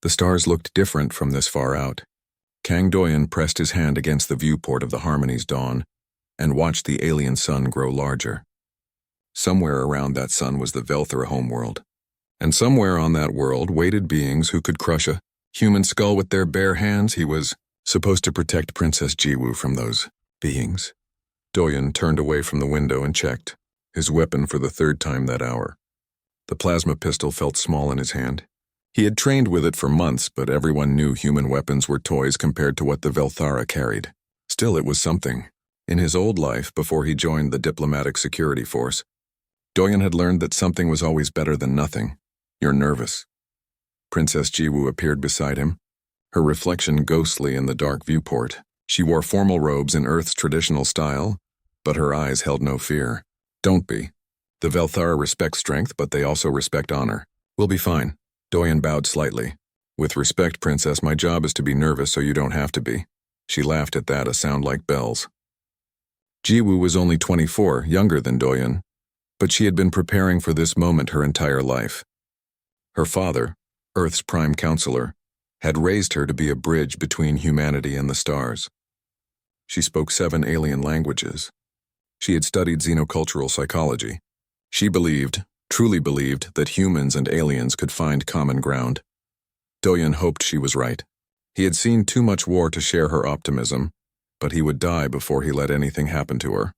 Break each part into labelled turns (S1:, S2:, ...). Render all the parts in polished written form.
S1: The stars looked different from this far out. Kang Doyen pressed his hand against the viewport of the Harmony's dawn and watched the alien sun grow larger. Somewhere around that sun was the Velthara homeworld, and somewhere on that world waited beings who could crush a human skull with their bare hands. He was supposed to protect Princess Jiwoo from those beings. Doyen turned away from the window and checked his weapon for the third time that hour. The plasma pistol felt small in his hand. He had trained with it for months, but everyone knew human weapons were toys compared to what the Velthara carried. Still, it was something. In his old life, before he joined the diplomatic security force, Doyen had learned that something was always better than nothing. You're nervous. Princess Jiwoo appeared beside him, her reflection ghostly in the dark viewport. She wore formal robes in Earth's traditional style, but her eyes held no fear. Don't be. The Velthara respect strength, but they also respect honor. We'll be fine. Doyen bowed slightly. With respect, Princess, my job is to be nervous so you don't have to be. She laughed at that, a sound like bells. Jiwoo was only 24, younger than Doyen, but she had been preparing for this moment her entire life. Her father, Earth's prime counselor, had raised her to be a bridge between humanity and the stars. She spoke 7 alien languages. She had studied xenocultural psychology. She believed, truly believed, that humans and aliens could find common ground. Doyen hoped she was right. He had seen too much war to share her optimism, but he would die before he let anything happen to her.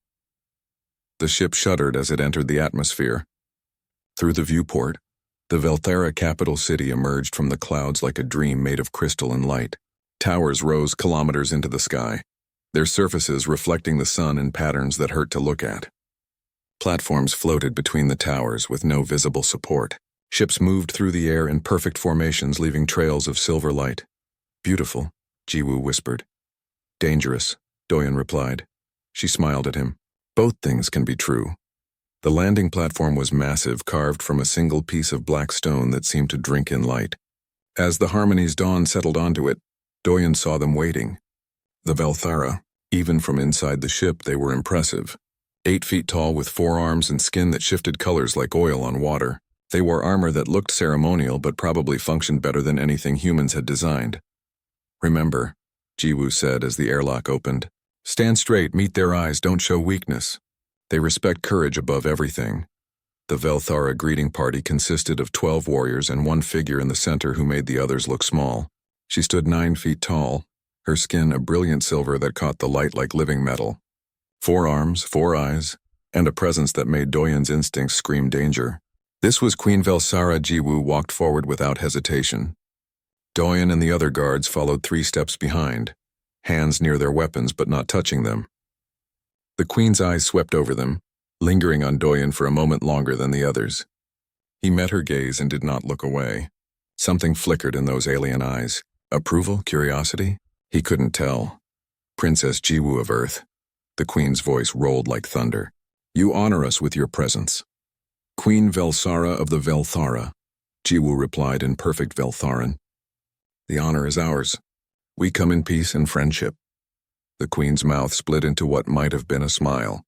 S1: The ship shuddered as it entered the atmosphere. Through the viewport, the Velthara capital city emerged from the clouds like a dream made of crystal and light. Towers rose kilometers into the sky, their surfaces reflecting the sun in patterns that hurt to look at. Platforms floated between the towers with no visible support. Ships moved through the air in perfect formations, leaving trails of silver light. Beautiful, Jiwoo whispered. Dangerous, Doyen replied. She smiled at him. Both things can be true. The landing platform was massive, carved from a single piece of black stone that seemed to drink in light. As the Harmony's dawn settled onto it, Doyen saw them waiting. The Velthara, even from inside the ship, they were impressive. 8 feet tall with 4 arms and skin that shifted colors like oil on water. They wore armor that looked ceremonial but probably functioned better than anything humans had designed. Remember, Jiwoo said as the airlock opened, stand straight, meet their eyes, don't show weakness. They respect courage above everything. The Velthara greeting party consisted of 12 warriors and 1 figure in the center who made the others look small. She stood 9 feet tall, her skin a brilliant silver that caught the light like living metal. 4 arms, 4 eyes, and a presence that made Doyen's instincts scream danger. This was Queen Velthara. Jiwoo walked forward without hesitation. Doyen and the other guards followed 3 steps behind, hands near their weapons but not touching them. The Queen's eyes swept over them, lingering on Doyen for a moment longer than the others. He met her gaze and did not look away. Something flickered in those alien eyes. Approval? Curiosity? He couldn't tell. Princess Jiwoo of Earth. The Queen's voice rolled like thunder. You honor us with your presence. Queen Velthara of the Velthara, Jiwoo replied in perfect Veltharan. The honor is ours. We come in peace and friendship. The Queen's mouth split into what might have been a smile.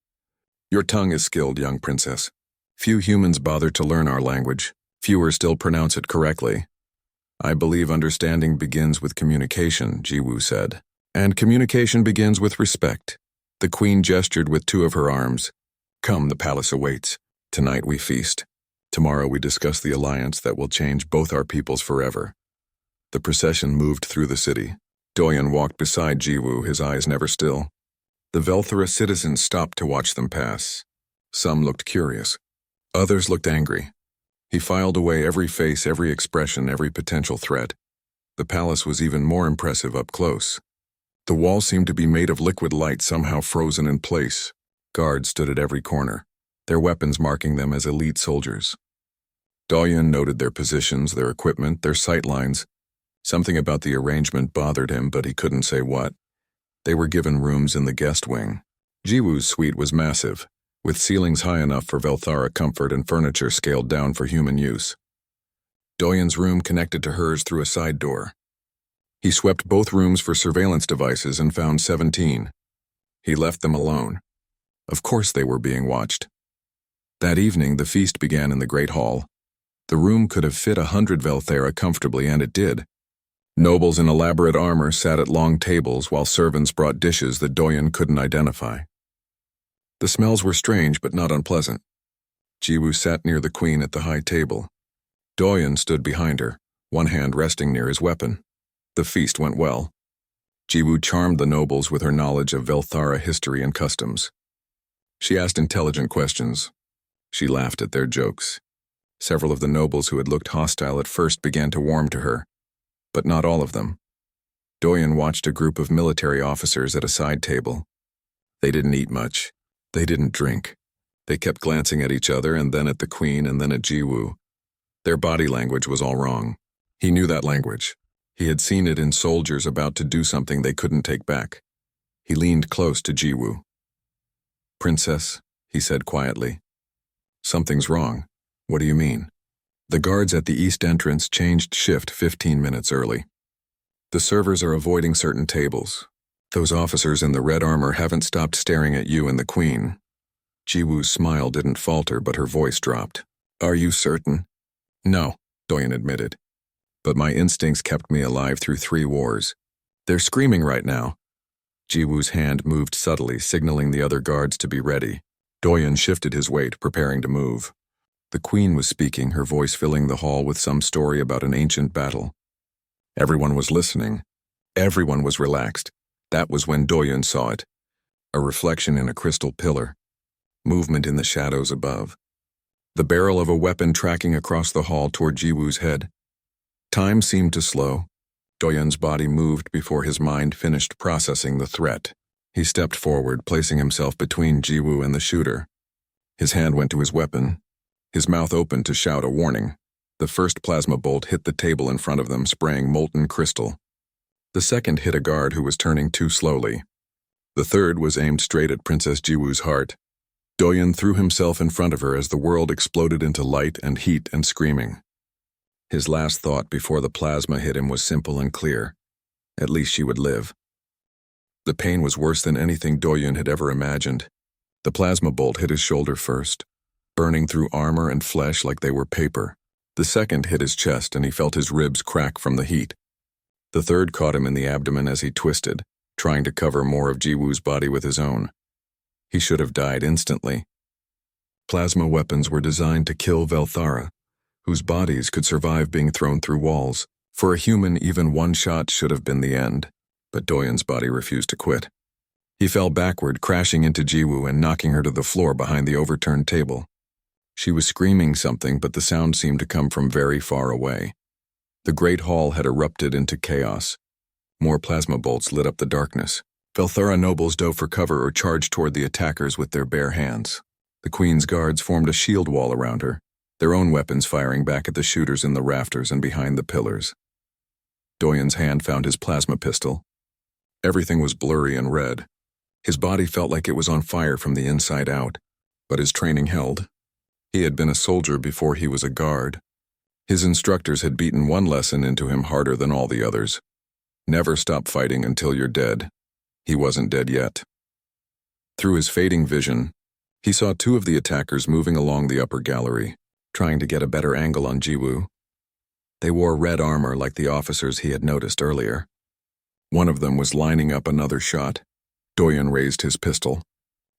S1: Your tongue is skilled, young princess. Few humans bother to learn our language. Fewer still pronounce it correctly. I believe understanding begins with communication, Jiwoo said. And communication begins with respect. The Queen gestured with 2 of her arms. Come, the palace awaits. Tonight we feast. Tomorrow we discuss the alliance that will change both our peoples forever. The procession moved through the city. Doyen walked beside Jiwoo, his eyes never still. The Velthara citizens stopped to watch them pass. Some looked curious. Others looked angry. He filed away every face, every expression, every potential threat. The palace was even more impressive up close. The wall seemed to be made of liquid light, somehow frozen in place. Guards stood at every corner, their weapons marking them as elite soldiers. Doyen noted their positions, their equipment, their sight lines. Something about the arrangement bothered him, but he couldn't say what. They were given rooms in the guest wing. Jiwoo's suite was massive, with ceilings high enough for Velthara comfort and furniture scaled down for human use. Doyen's room connected to hers through a side door. He swept both rooms for surveillance devices and found 17. He left them alone. Of course they were being watched. That evening, the feast began in the Great Hall. The room could have fit 100 Velthara comfortably, and it did. Nobles in elaborate armor sat at long tables while servants brought dishes that Doyen couldn't identify. The smells were strange but not unpleasant. Jiwoo sat near the queen at the high table. Doyen stood behind her, one hand resting near his weapon. The feast went well. Jiwoo charmed the nobles with her knowledge of Velthara history and customs. She asked intelligent questions. She laughed at their jokes. Several of the nobles who had looked hostile at first began to warm to her, but not all of them. Doyen watched a group of military officers at a side table. They didn't eat much. They didn't drink. They kept glancing at each other and then at the queen and then at Jiwoo. Their body language was all wrong. He knew that language. He had seen it in soldiers about to do something they couldn't take back. He leaned close to Jiwoo. "Princess," he said quietly. "Something's wrong. What do you mean?" The guards at the east entrance changed shift 15 minutes early. "The servers are avoiding certain tables. Those officers in the red armor haven't stopped staring at you and the queen." Jiwoo's smile didn't falter, but her voice dropped. "Are you certain?" "No," Doyen admitted. "But my instincts kept me alive through 3 wars. They're screaming right now." Jiwoo's hand moved subtly, signaling the other guards to be ready. Doyen shifted his weight, preparing to move. The queen was speaking, her voice filling the hall with some story about an ancient battle. Everyone was listening. Everyone was relaxed. That was when Doyen saw it. A reflection in a crystal pillar. Movement in the shadows above. The barrel of a weapon tracking across the hall toward Jiwoo's head. Time seemed to slow. Doyen's body moved before his mind finished processing the threat. He stepped forward, placing himself between Jiwoo and the shooter. His hand went to his weapon. His mouth opened to shout a warning. The first plasma bolt hit the table in front of them, spraying molten crystal. The second hit a guard who was turning too slowly. The third was aimed straight at Princess Jiwoo's heart. Doyen threw himself in front of her as the world exploded into light and heat and screaming. His last thought before the plasma hit him was simple and clear. At least she would live. The pain was worse than anything Doyen had ever imagined. The plasma bolt hit his shoulder first, burning through armor and flesh like they were paper. The second hit his chest and he felt his ribs crack from the heat. The third caught him in the abdomen as he twisted, trying to cover more of Jiwoo's body with his own. He should have died instantly. Plasma weapons were designed to kill Velthara, whose bodies could survive being thrown through walls. For a human, even one shot should have been the end, but Doyen's body refused to quit. He fell backward, crashing into Jiwoo and knocking her to the floor behind the overturned table. She was screaming something, but the sound seemed to come from very far away. The great hall had erupted into chaos. More plasma bolts lit up the darkness. Velthara nobles dove for cover or charged toward the attackers with their bare hands. The queen's guards formed a shield wall around her, their own weapons firing back at the shooters in the rafters and behind the pillars. Doyen's hand found his plasma pistol. Everything was blurry and red. His body felt like it was on fire from the inside out, but his training held. He had been a soldier before he was a guard. His instructors had beaten one lesson into him harder than all the others. Never stop fighting until you're dead. He wasn't dead yet. Through his fading vision, he saw 2 of the attackers moving along the upper gallery, trying to get a better angle on Jiwoo. They wore red armor like the officers he had noticed earlier. One of them was lining up another shot. Doyen raised his pistol.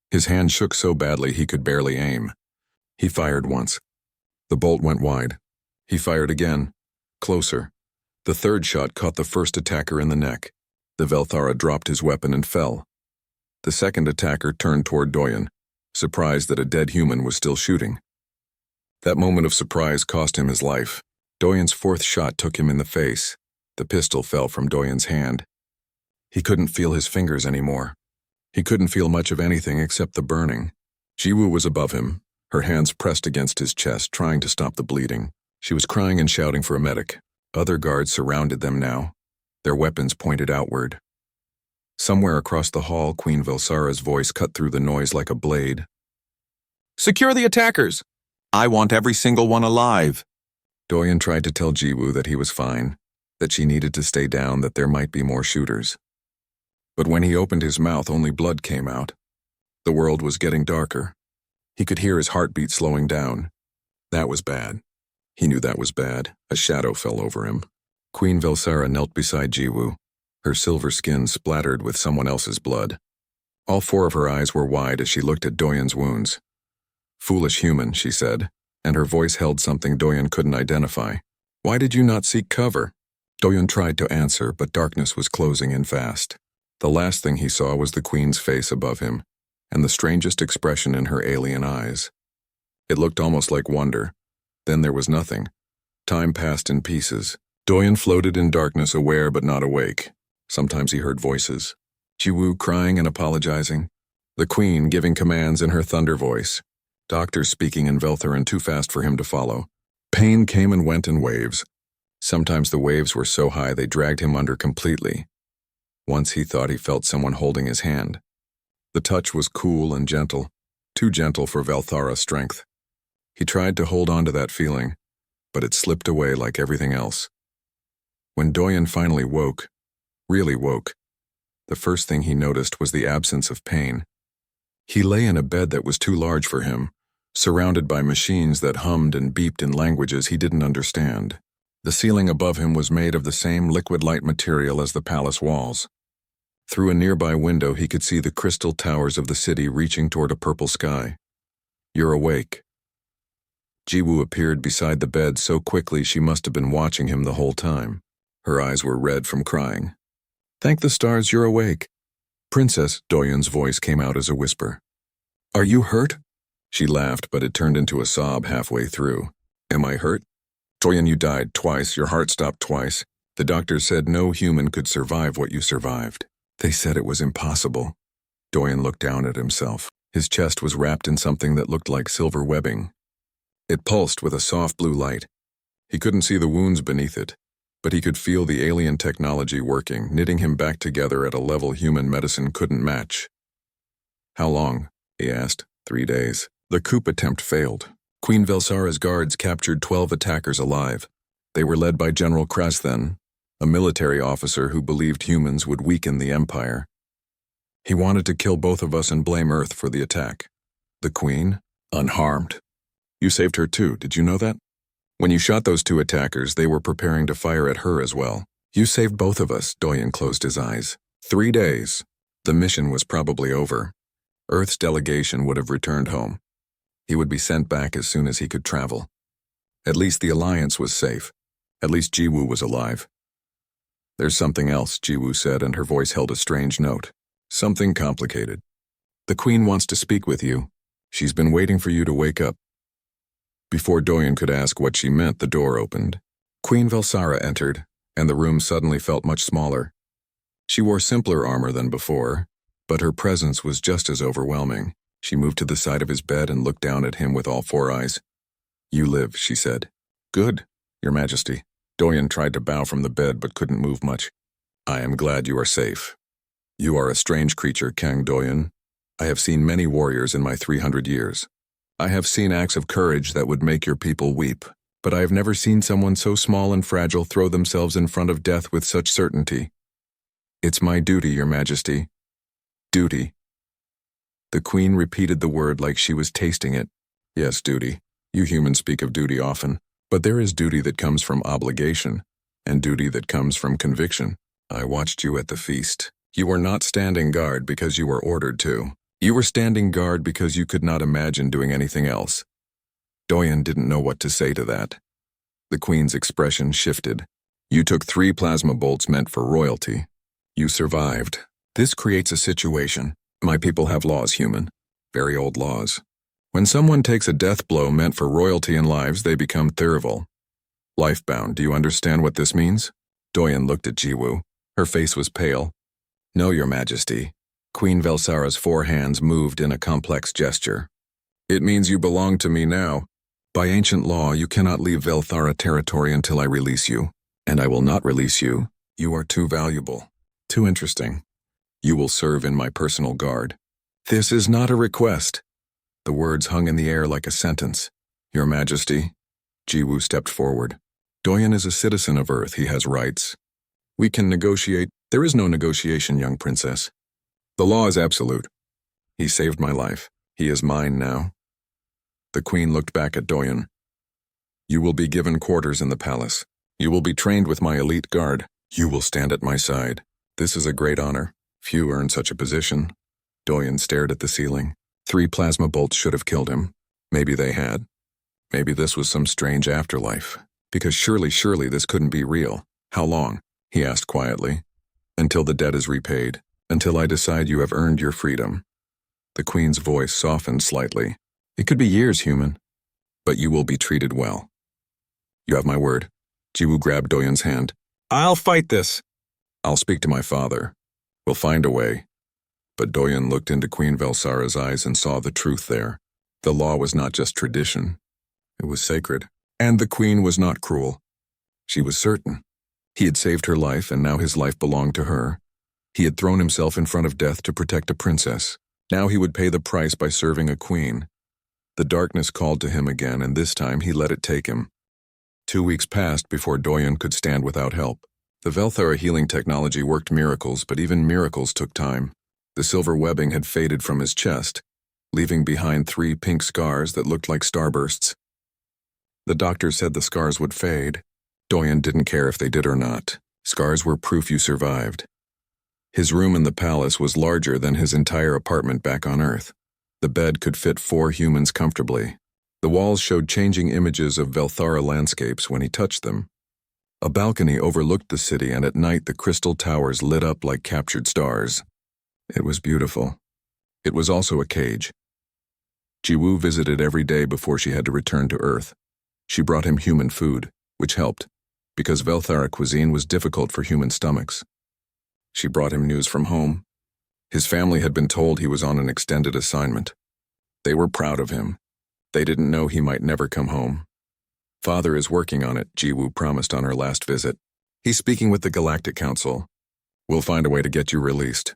S1: His hand shook so badly he could barely aim. He fired once. The bolt went wide. He fired again, closer. The third shot caught the first attacker in the neck. The Velthara dropped his weapon and fell. The second attacker turned toward Doyen, surprised that a dead human was still shooting. That moment of surprise cost him his life. Doyen's fourth shot took him in the face. The pistol fell from Doyen's hand. He couldn't feel his fingers anymore. He couldn't feel much of anything except the burning. Jiwoo was above him, her hands pressed against his chest, trying to stop the bleeding. She was crying and shouting for a medic. Other guards surrounded them now, their weapons pointed outward. Somewhere across the hall, Queen Velthara's voice cut through the noise like a blade. "Secure the attackers! I want every single one alive!" Doyen tried to tell Jiwoo that he was fine, that she needed to stay down, that there might be more shooters. But when he opened his mouth, only blood came out. The world was getting darker. He could hear his heartbeat slowing down. That was bad. He knew that was bad. A shadow fell over him. Queen Velsara knelt beside Jiwoo, her silver skin splattered with someone else's blood. All four of her eyes were wide as she looked at Doyen's wounds. "Foolish human," she said, and her voice held something Doyen couldn't identify. "Why did you not seek cover?" Doyen tried to answer, but darkness was closing in fast. The last thing he saw was the Queen's face above him, and the strangest expression in her alien eyes. It looked almost like wonder. Then there was nothing. Time passed in pieces. Doyen floated in darkness, aware but not awake. Sometimes he heard voices. Jiwoo crying and apologizing. The Queen giving commands in her thunder voice. Doctors speaking in Veltharan too fast for him to follow. Pain came and went in waves. Sometimes the waves were so high they dragged him under completely. Once he thought he felt someone holding his hand. The touch was cool and gentle, too gentle for Velthara's strength. He tried to hold on to that feeling, but it slipped away like everything else. When Doyen finally woke, really woke, the first thing he noticed was the absence of pain. He lay in a bed that was too large for him, surrounded by machines that hummed and beeped in languages he didn't understand. The ceiling above him was made of the same liquid light material as the palace walls. Through a nearby window he could see the crystal towers of the city reaching toward a purple sky. "You're awake." Jiwoo appeared beside the bed so quickly she must have been watching him the whole time. Her eyes were red from crying. "Thank the stars you're awake." "Princess," Doyen's voice came out as a whisper. "Are you hurt?" She laughed, but it turned into a sob halfway through. "Am I hurt?" "Doyen, you died twice, your heart stopped twice. The doctors said no human could survive what you survived. They said it was impossible." Doyen looked down at himself. His chest was wrapped in something that looked like silver webbing. It pulsed with a soft blue light. He couldn't see the wounds beneath it, but he could feel the alien technology working, knitting him back together at a level human medicine couldn't match. "How long?" he asked. 3 days. The coup attempt failed. Queen Velsara's guards captured 12 attackers alive. They were led by General Krasden, a military officer who believed humans would weaken the Empire. "He wanted to kill both of us and blame Earth for the attack." "The Queen? Unharmed. You saved her too, did you know that? When you shot those 2 attackers, they were preparing to fire at her as well. You saved both of us." Doyen closed his eyes. 3 days. The mission was probably over. Earth's delegation would have returned home. He would be sent back as soon as he could travel. At least the Alliance was safe. At least Jiwoo was alive. "There's something else," Jiwoo said, and her voice held a strange note. "Something complicated. The Queen wants to speak with you. She's been waiting for you to wake up." Before Doyen could ask what she meant, the door opened. Queen Velsara entered, and the room suddenly felt much smaller. She wore simpler armor than before, but her presence was just as overwhelming. She moved to the side of his bed and looked down at him with all 4 eyes. "You live," she said. "Good, Your Majesty." Doyen tried to bow from the bed but couldn't move much. "I am glad you are safe. You are a strange creature, Kang Doyen. I have seen many warriors in my 300 years. I have seen acts of courage that would make your people weep, but I have never seen someone so small and fragile throw themselves in front of death with such certainty. It's my duty, Your Majesty. Duty." The Queen repeated the word like she was tasting it. "Yes, duty. You humans speak of duty often, but there is duty that comes from obligation, and duty that comes from conviction. I watched you at the feast. You were not standing guard because you were ordered to. You were standing guard because you could not imagine doing anything else." Doyen didn't know what to say to that. The Queen's expression shifted. "You took 3 plasma bolts meant for royalty. You survived. This creates a situation. My people have laws, human. Very old laws. When someone takes a death blow meant for royalty and lives, they become Thurival. Lifebound, do you understand what this means?" Doyen looked at Jiwoo. Her face was pale. "No, Your Majesty." Queen Velsara's 4 hands moved in a complex gesture. "It means you belong to me now. By ancient law, you cannot leave Velthara territory until I release you. And I will not release you. You are too valuable. Too interesting. You will serve in my personal guard." "This is not a request." The words hung in the air like a sentence. "Your Majesty." Jiwoo stepped forward. "Doyen is a citizen of Earth. He has rights. We can negotiate." "There is no negotiation, young princess. The law is absolute. He saved my life. He is mine now." The Queen looked back at Doyen. "You will be given quarters in the palace. You will be trained with my elite guard. You will stand at my side. This is a great honor. Few earn such a position. Doyen stared at the ceiling. 3 plasma bolts should have killed him. Maybe they had. Maybe this was some strange afterlife. Because surely this couldn't be real. How long? He asked quietly. Until the debt is repaid. Until I decide you have earned your freedom. The Queen's voice softened slightly. It could be years, human. But you will be treated well. You have my word. Jiwoo grabbed Doyen's hand. I'll fight this. I'll speak to my father. We'll find a way. But Doyen looked into Queen Velsara's eyes and saw the truth there. The law was not just tradition. It was sacred. And the Queen was not cruel. She was certain. He had saved her life, and now his life belonged to her. He had thrown himself in front of death to protect a princess. Now he would pay the price by serving a queen. The darkness called to him again, and this time he let it take him. 2 weeks passed before Doyen could stand without help. The Velthara healing technology worked miracles, but even miracles took time. The silver webbing had faded from his chest, leaving behind 3 pink scars that looked like starbursts. The doctor said the scars would fade. Doyen didn't care if they did or not. Scars were proof you survived. His room in the palace was larger than his entire apartment back on Earth. The bed could fit 4 humans comfortably. The walls showed changing images of Velthara landscapes when he touched them. A balcony overlooked the city, and at night the crystal towers lit up like captured stars. It was beautiful. It was also a cage. Jiwoo visited every day before she had to return to Earth. She brought him human food, which helped, because Velthara cuisine was difficult for human stomachs. She brought him news from home. His family had been told he was on an extended assignment. They were proud of him. They didn't know he might never come home. Father is working on it, Jiwoo promised on her last visit. He's speaking with the Galactic Council. We'll find a way to get you released.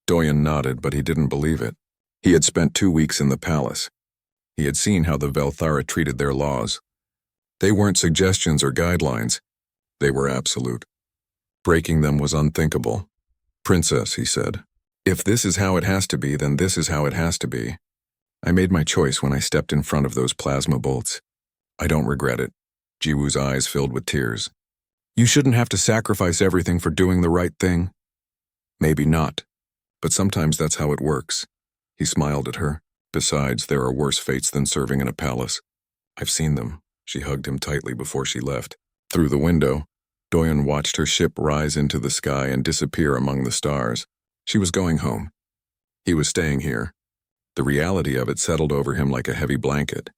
S1: Doyen nodded, but he didn't believe it. He had spent 2 weeks in the palace. He had seen how the Velthara treated their laws. They weren't suggestions or guidelines. They were absolute. Breaking them was unthinkable. Princess, he said, if this is how it has to be, then this is how it has to be. I made my choice when I stepped in front of those plasma bolts. I don't regret it. Jiwoo's eyes filled with tears. You shouldn't have to sacrifice everything for doing the right thing. Maybe not, but sometimes that's how it works. He smiled at her. Besides, there are worse fates than serving in a palace. I've seen them. She hugged him tightly before she left. Through the window, Doyen watched her ship rise into the sky and disappear among the stars. She was going home. He was staying here. The reality of it settled over him like a heavy blanket.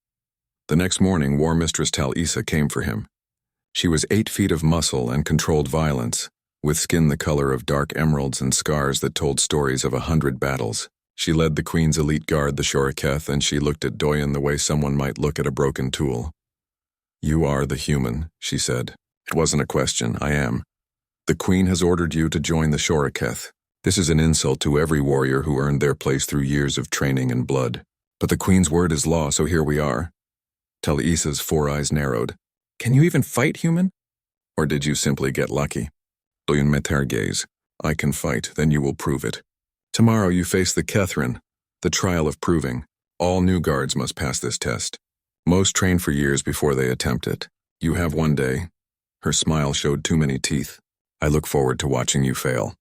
S1: The next morning, War Mistress Tal-Isa came for him. She was 8 feet of muscle and controlled violence, with skin the color of dark emeralds and scars that told stories of 100 battles. She led the Queen's elite guard, the Shoraketh, and she looked at Doyen the way someone might look at a broken tool. You are the human, she said. It wasn't a question, I am. The Queen has ordered you to join the Shoraketh. This is an insult to every warrior who earned their place through years of training and blood. But the Queen's word is law, so here we are. Tal-Isa's 4 eyes narrowed. Can you even fight, human? Or did you simply get lucky? Doyen met her gaze. I can fight, then you will prove it. Tomorrow you face the Kethrin, the trial of proving. All new guards must pass this test. Most train for years before they attempt it. You have one day. Her smile showed too many teeth. I look forward to watching you fail.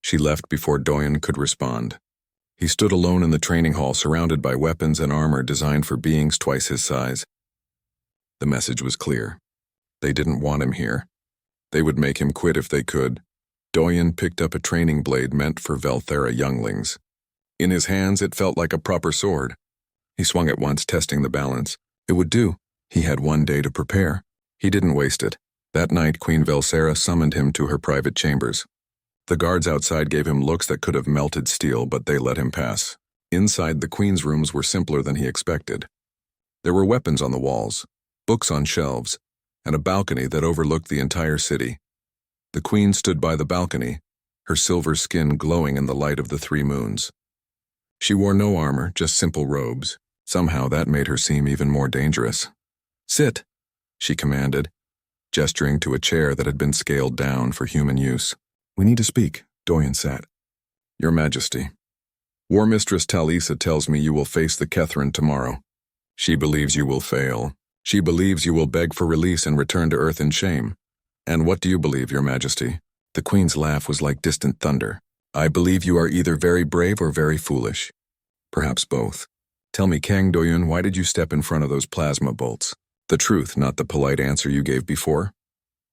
S1: She left before Doyen could respond. He stood alone in the training hall, surrounded by weapons and armor designed for beings twice his size. The message was clear. They didn't want him here. They would make him quit if they could. Doyen picked up a training blade meant for Velthara younglings. In his hands, it felt like a proper sword. He swung it once, testing the balance. It would do. He had 1 day to prepare. He didn't waste it. That night, Queen Velsara summoned him to her private chambers. The guards outside gave him looks that could have melted steel, but they let him pass. Inside, the Queen's rooms were simpler than he expected. There were weapons on the walls, books on shelves, and a balcony that overlooked the entire city. The Queen stood by the balcony, her silver skin glowing in the light of the 3 moons. She wore no armor, just simple robes. Somehow that made her seem even more dangerous. Sit, she commanded, gesturing to a chair that had been scaled down for human use. We need to speak, Doyen sat. Your Majesty, War Mistress Tal-Isa tells me you will face the Kethrin tomorrow. She believes you will fail. She believes you will beg for release and return to Earth in shame. And what do you believe, Your Majesty? The Queen's laugh was like distant thunder. I believe you are either very brave or very foolish. Perhaps both. Tell me, Kang Doyun, why did you step in front of those plasma bolts? The truth, not the polite answer you gave before.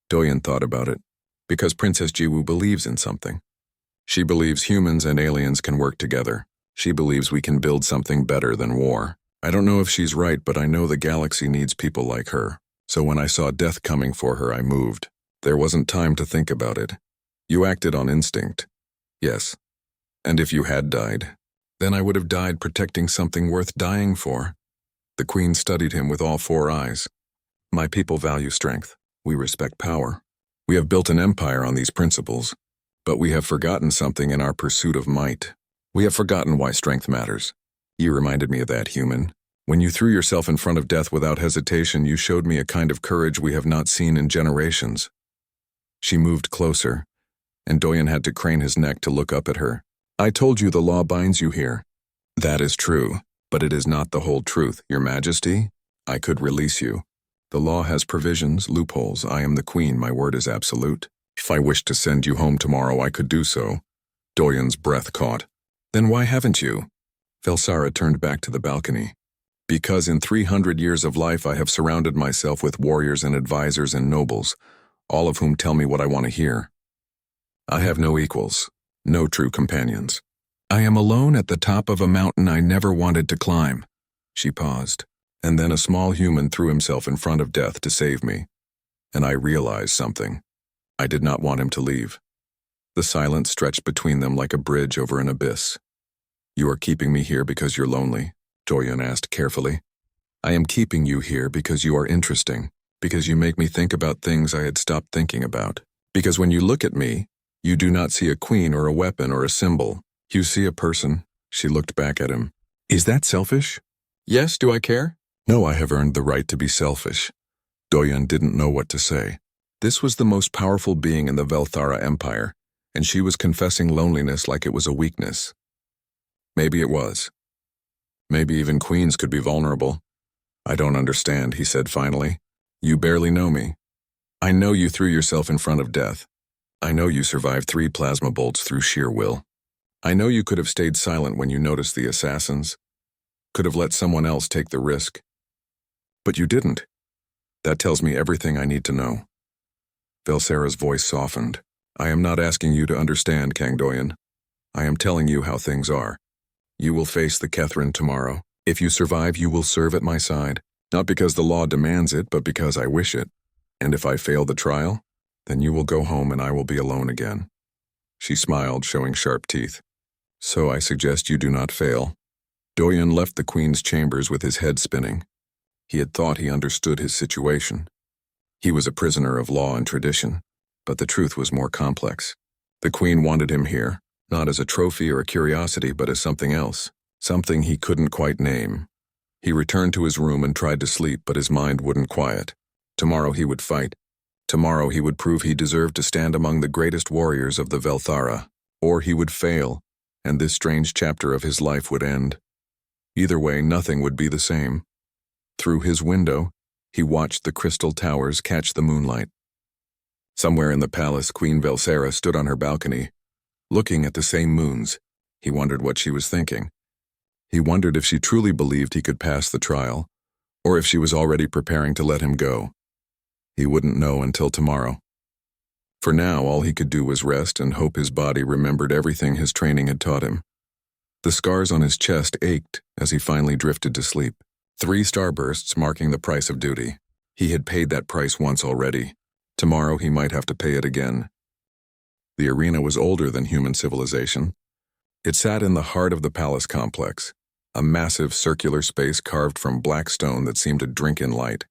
S1: Doyun thought about it. Because Princess Jiwoo believes in something. She believes humans and aliens can work together. She believes we can build something better than war. I don't know if she's right, but I know the galaxy needs people like her. So when I saw death coming for her, I moved. There wasn't time to think about it. You acted on instinct. Yes. And if you had died, then I would have died protecting something worth dying for. The Queen studied him with all four eyes. My people value strength. We respect power. We have built an empire on these principles, but we have forgotten something in our pursuit of might. We have forgotten why strength matters. You reminded me of that, human. When you threw yourself in front of death without hesitation, you showed me a kind of courage we have not seen in generations. She moved closer, and Doyun had to crane his neck to look up at her. I told you the law binds you here. That is true, but it is not the whole truth, Your Majesty. I could release you. The law has provisions, loopholes. I am the Queen, my word is absolute. If I wished to send you home tomorrow, I could do so. Doyun's breath caught. Then why haven't you? Velsara turned back to the balcony. Because in 300 years of life I have surrounded myself with warriors and advisors and nobles, all of whom tell me what I want to hear. I have no equals, no true companions. I am alone at the top of a mountain I never wanted to climb. She paused, and then a small human threw himself in front of death to save me. And I realized something. I did not want him to leave. The silence stretched between them like a bridge over an abyss. You are keeping me here because you're lonely, Doyun asked carefully. I am keeping you here because you are interesting, because you make me think about things I had stopped thinking about. Because when you look at me, you do not see a queen or a weapon or a symbol. You see a person. She looked back at him. Is that selfish? Yes, do I care? No, I have earned the right to be selfish. Doyun didn't know what to say. This was the most powerful being in the Velthara Empire, and she was confessing loneliness like it was a weakness. Maybe it was. Maybe even queens could be vulnerable. I don't understand, he said finally. You barely know me. I know you threw yourself in front of death. I know you survived 3 plasma bolts through sheer will. I know you could have stayed silent when you noticed the assassins, could have let someone else take the risk. But you didn't. That tells me everything I need to know. Velsara's voice softened. I am not asking you to understand, Kang Doyun. I am telling you how things are. You will face the Kethrin tomorrow. If you survive, you will serve at my side, not because the law demands it, but because I wish it. And if I fail the trial, then you will go home and I will be alone again. She smiled, showing sharp teeth. So I suggest you do not fail. Doyun left the Queen's chambers with his head spinning. He had thought he understood his situation. He was a prisoner of law and tradition, but the truth was more complex. The Queen wanted him here, not as a trophy or a curiosity, but as something else, something he couldn't quite name. He returned to his room and tried to sleep, but his mind wouldn't quiet. Tomorrow he would fight. Tomorrow he would prove he deserved to stand among the greatest warriors of the Velthara, or he would fail, and this strange chapter of his life would end. Either way, nothing would be the same. Through his window, he watched the crystal towers catch the moonlight. Somewhere in the palace, Queen Velsara stood on her balcony, looking at the same moons. He wondered what she was thinking. He wondered if she truly believed he could pass the trial, or if she was already preparing to let him go. He wouldn't know until tomorrow. For now, all he could do was rest and hope his body remembered everything his training had taught him. The scars on his chest ached as he finally drifted to sleep. 3 starbursts marking the price of duty. He had paid that price once already. Tomorrow he might have to pay it again. The arena was older than human civilization. It sat in the heart of the palace complex, a massive circular space carved from black stone that seemed to drink in light.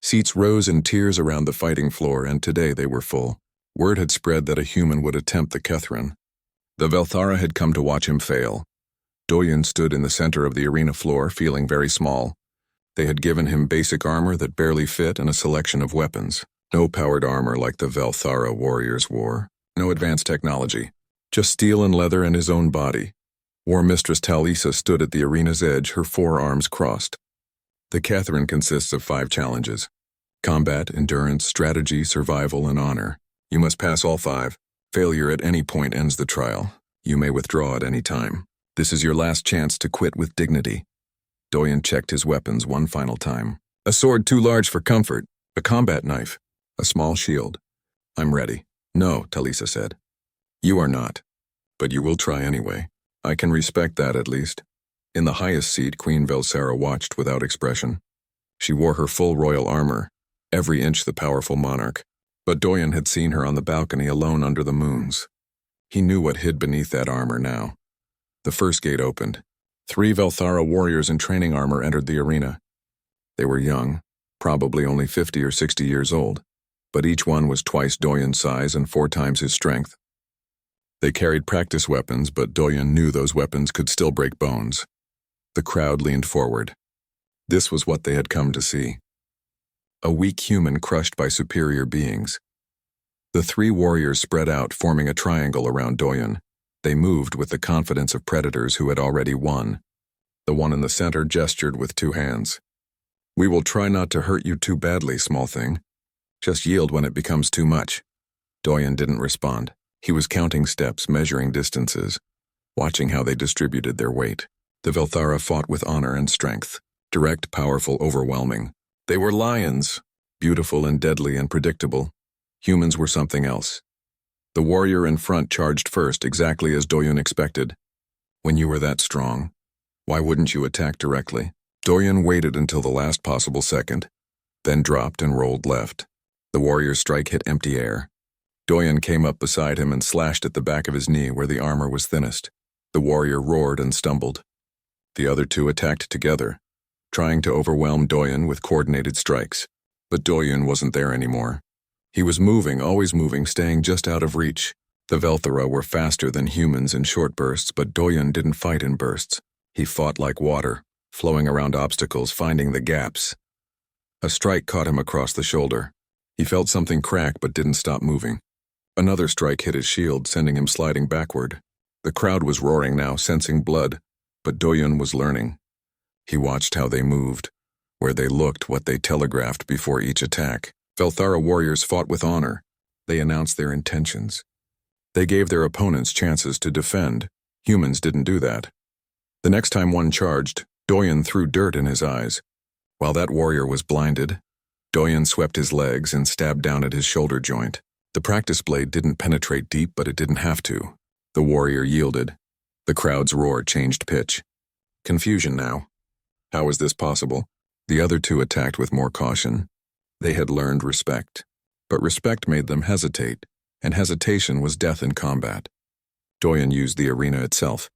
S1: Seats rose in tiers around the fighting floor, and today they were full. Word had spread that a human would attempt the Kethrin. The Velthara had come to watch him fail. Doyun stood in the center of the arena floor, feeling very small. They had given him basic armor that barely fit and a selection of weapons. No powered armor like the Velthara warriors wore. No advanced technology. Just steel and leather and his own body. War Mistress Talisa stood at the arena's edge, her forearms crossed. The Kethrin consists of 5 challenges. Combat, endurance, strategy, survival, and honor. You must pass all 5. Failure at any point ends the trial. You may withdraw at any time. This is your last chance to quit with dignity. Doyen checked his weapons one final time. A sword too large for comfort. A combat knife. A small shield. I'm ready. No, Talisa said. You are not. But you will try anyway. I can respect that at least. In the highest seat, Queen Velsara watched without expression. She wore her full royal armor, every inch the powerful monarch. But Doyen had seen her on the balcony alone under the moons. He knew what hid beneath that armor now. The first gate opened. 3 Velthara warriors in training armor entered the arena. They were young, probably only 50 or 60 years old, but each one was twice Doyen's size and 4 times his strength. They carried practice weapons, but Doyen knew those weapons could still break bones. The crowd leaned forward. This was what they had come to see. A weak human crushed by superior beings. The 3 warriors spread out, forming a triangle around Doyen. They moved with the confidence of predators who had already won. The one in the center gestured with 2 hands. We will try not to hurt you too badly, small thing. Just yield when it becomes too much. Doyen didn't respond. He was counting steps, measuring distances, watching how they distributed their weight. The Velthara fought with honor and strength. Direct, powerful, overwhelming. They were lions, beautiful and deadly and predictable. Humans were something else. The warrior in front charged first, exactly as Doyen expected. When you were that strong, why wouldn't you attack directly? Doyen waited until the last possible second, then dropped and rolled left. The warrior's strike hit empty air. Doyen came up beside him and slashed at the back of his knee where the armor was thinnest. The warrior roared and stumbled. The other 2 attacked together, trying to overwhelm Doyen with coordinated strikes. But Doyen wasn't there anymore. He was moving, always moving, staying just out of reach. The Velthara were faster than humans in short bursts, but Doyen didn't fight in bursts. He fought like water, flowing around obstacles, finding the gaps. A strike caught him across the shoulder. He felt something crack but didn't stop moving. Another strike hit his shield, sending him sliding backward. The crowd was roaring now, sensing blood, but Doyen was learning. He watched how they moved, where they looked, what they telegraphed before each attack. Velthara warriors fought with honor. They announced their intentions. They gave their opponents chances to defend. Humans didn't do that. The next time one charged, Doyen threw dirt in his eyes. While that warrior was blinded, Doyen swept his legs and stabbed down at his shoulder joint. The practice blade didn't penetrate deep, but it didn't have to. The warrior yielded. The crowd's roar changed pitch. Confusion now. How was this possible? The other 2 attacked with more caution. They had learned respect. But respect made them hesitate, and hesitation was death in combat. Doyen used the arena itself,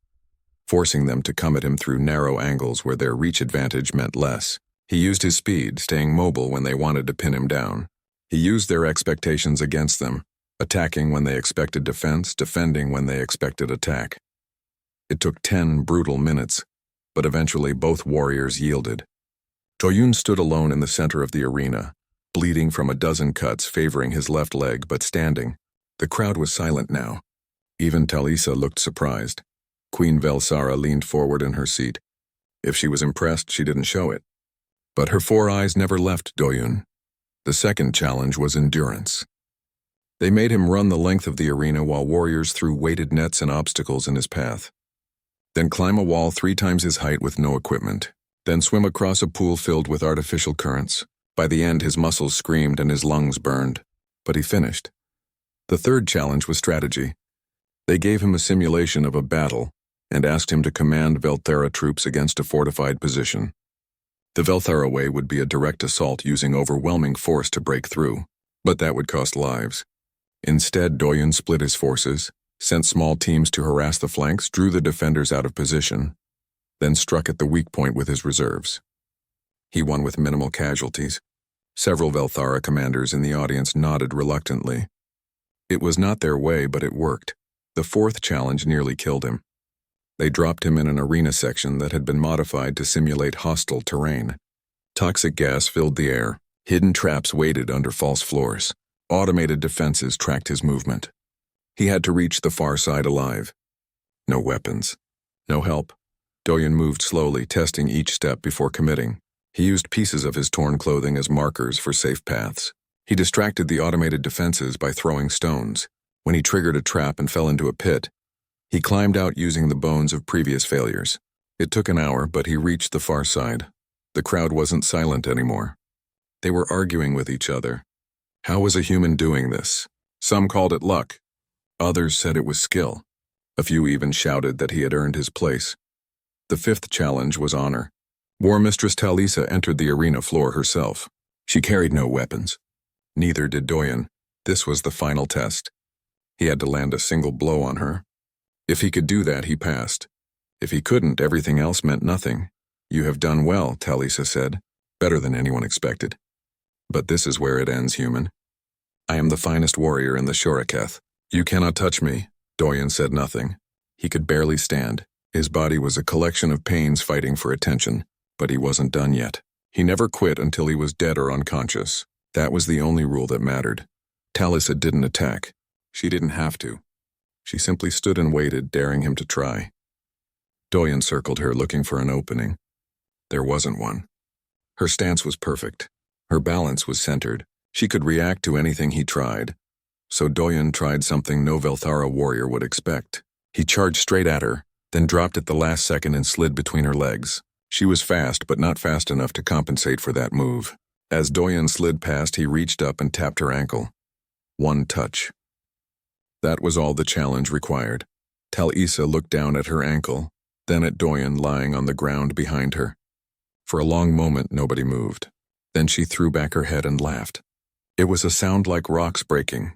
S1: forcing them to come at him through narrow angles where their reach advantage meant less. He used his speed, staying mobile when they wanted to pin him down. He used their expectations against them, attacking when they expected defense, defending when they expected attack. It took 10 brutal minutes, but eventually both warriors yielded. Doyen stood alone in the center of the arena, bleeding from a dozen cuts, favoring his left leg but standing. The crowd was silent now. Even Talisa looked surprised. Queen Velsara leaned forward in her seat. If she was impressed, she didn't show it. But her 4 eyes never left Doyen. The second challenge was endurance. They made him run the length of the arena while warriors threw weighted nets and obstacles in his path. Then climb a wall 3 times his height with no equipment. Then swim across a pool filled with artificial currents. By the end, his muscles screamed and his lungs burned. But he finished. The third challenge was strategy. They gave him a simulation of a battle and asked him to command Velthara troops against a fortified position. The Velthara way would be a direct assault using overwhelming force to break through, but that would cost lives. Instead, Doyen split his forces, sent small teams to harass the flanks, drew the defenders out of position, then struck at the weak point with his reserves. He won with minimal casualties. Several Velthara commanders in the audience nodded reluctantly. It was not their way, but it worked. The fourth challenge nearly killed him. They dropped him in an arena section that had been modified to simulate hostile terrain. Toxic gas filled the air. Hidden traps waited under false floors. Automated defenses tracked his movement. He had to reach the far side alive. No weapons. No help. Doyen moved slowly, testing each step before committing. He used pieces of his torn clothing as markers for safe paths. He distracted the automated defenses by throwing stones. When he triggered a trap and fell into a pit, he climbed out using the bones of previous failures. It took an hour, but he reached the far side. The crowd wasn't silent anymore. They were arguing with each other. How was a human doing this? Some called it luck. Others said it was skill. A few even shouted that he had earned his place. The fifth challenge was honor. War Mistress Talisa entered the arena floor herself. She carried no weapons. Neither did Doyen. This was the final test. He had to land a single blow on her. If he could do that, he passed. If he couldn't, everything else meant nothing. You have done well, Talisa said. Better than anyone expected. But this is where it ends, human. I am the finest warrior in the Shoraketh. You cannot touch me. Doyen said nothing. He could barely stand. His body was a collection of pains fighting for attention, but he wasn't done yet. He never quit until he was dead or unconscious. That was the only rule that mattered. Talisa didn't attack. She didn't have to. She simply stood and waited, daring him to try. Doyen circled her, looking for an opening. There wasn't one. Her stance was perfect. Her balance was centered. She could react to anything he tried. So Doyen tried something no Velthara warrior would expect. He charged straight at her, then dropped at the last second and slid between her legs. She was fast, but not fast enough to compensate for that move. As Doyen slid past, he reached up and tapped her ankle. One touch. That was all the challenge required. Talisa looked down at her ankle, then at Doyen lying on the ground behind her. For a long moment, nobody moved. Then she threw back her head and laughed. It was a sound like rocks breaking.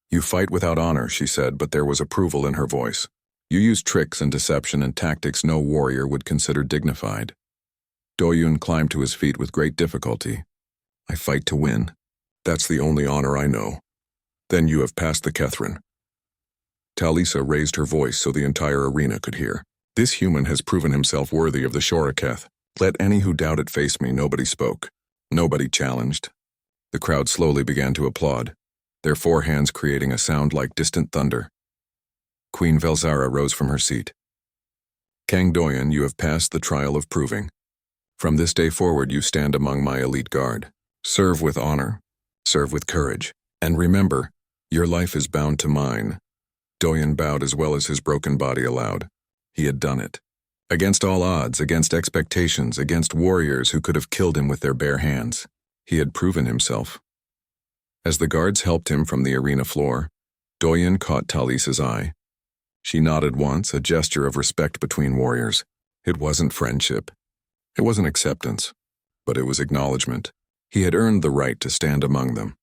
S1: You fight without honor, she said, but there was approval in her voice. You use tricks and deception and tactics no warrior would consider dignified. Doyen climbed to his feet with great difficulty. I fight to win. That's the only honor I know. Then you have passed the Kethrin. Talisa raised her voice so the entire arena could hear. This human has proven himself worthy of the Shoraketh. Let any who doubt it face me. Nobody spoke. Nobody challenged. The crowd slowly began to applaud, their forehands creating a sound like distant thunder. Queen Velzara rose from her seat. Kang Doyen, you have passed the trial of proving. From this day forward, you stand among my elite guard. Serve with honor. Serve with courage. And remember, your life is bound to mine. Doyen bowed as well as his broken body allowed. He had done it. Against all odds, against expectations, against warriors who could have killed him with their bare hands. He had proven himself. As the guards helped him from the arena floor, Doyen caught Talisa's eye. She nodded once, a gesture of respect between warriors. It wasn't friendship. It wasn't acceptance. But it was acknowledgement. He had earned the right to stand among them.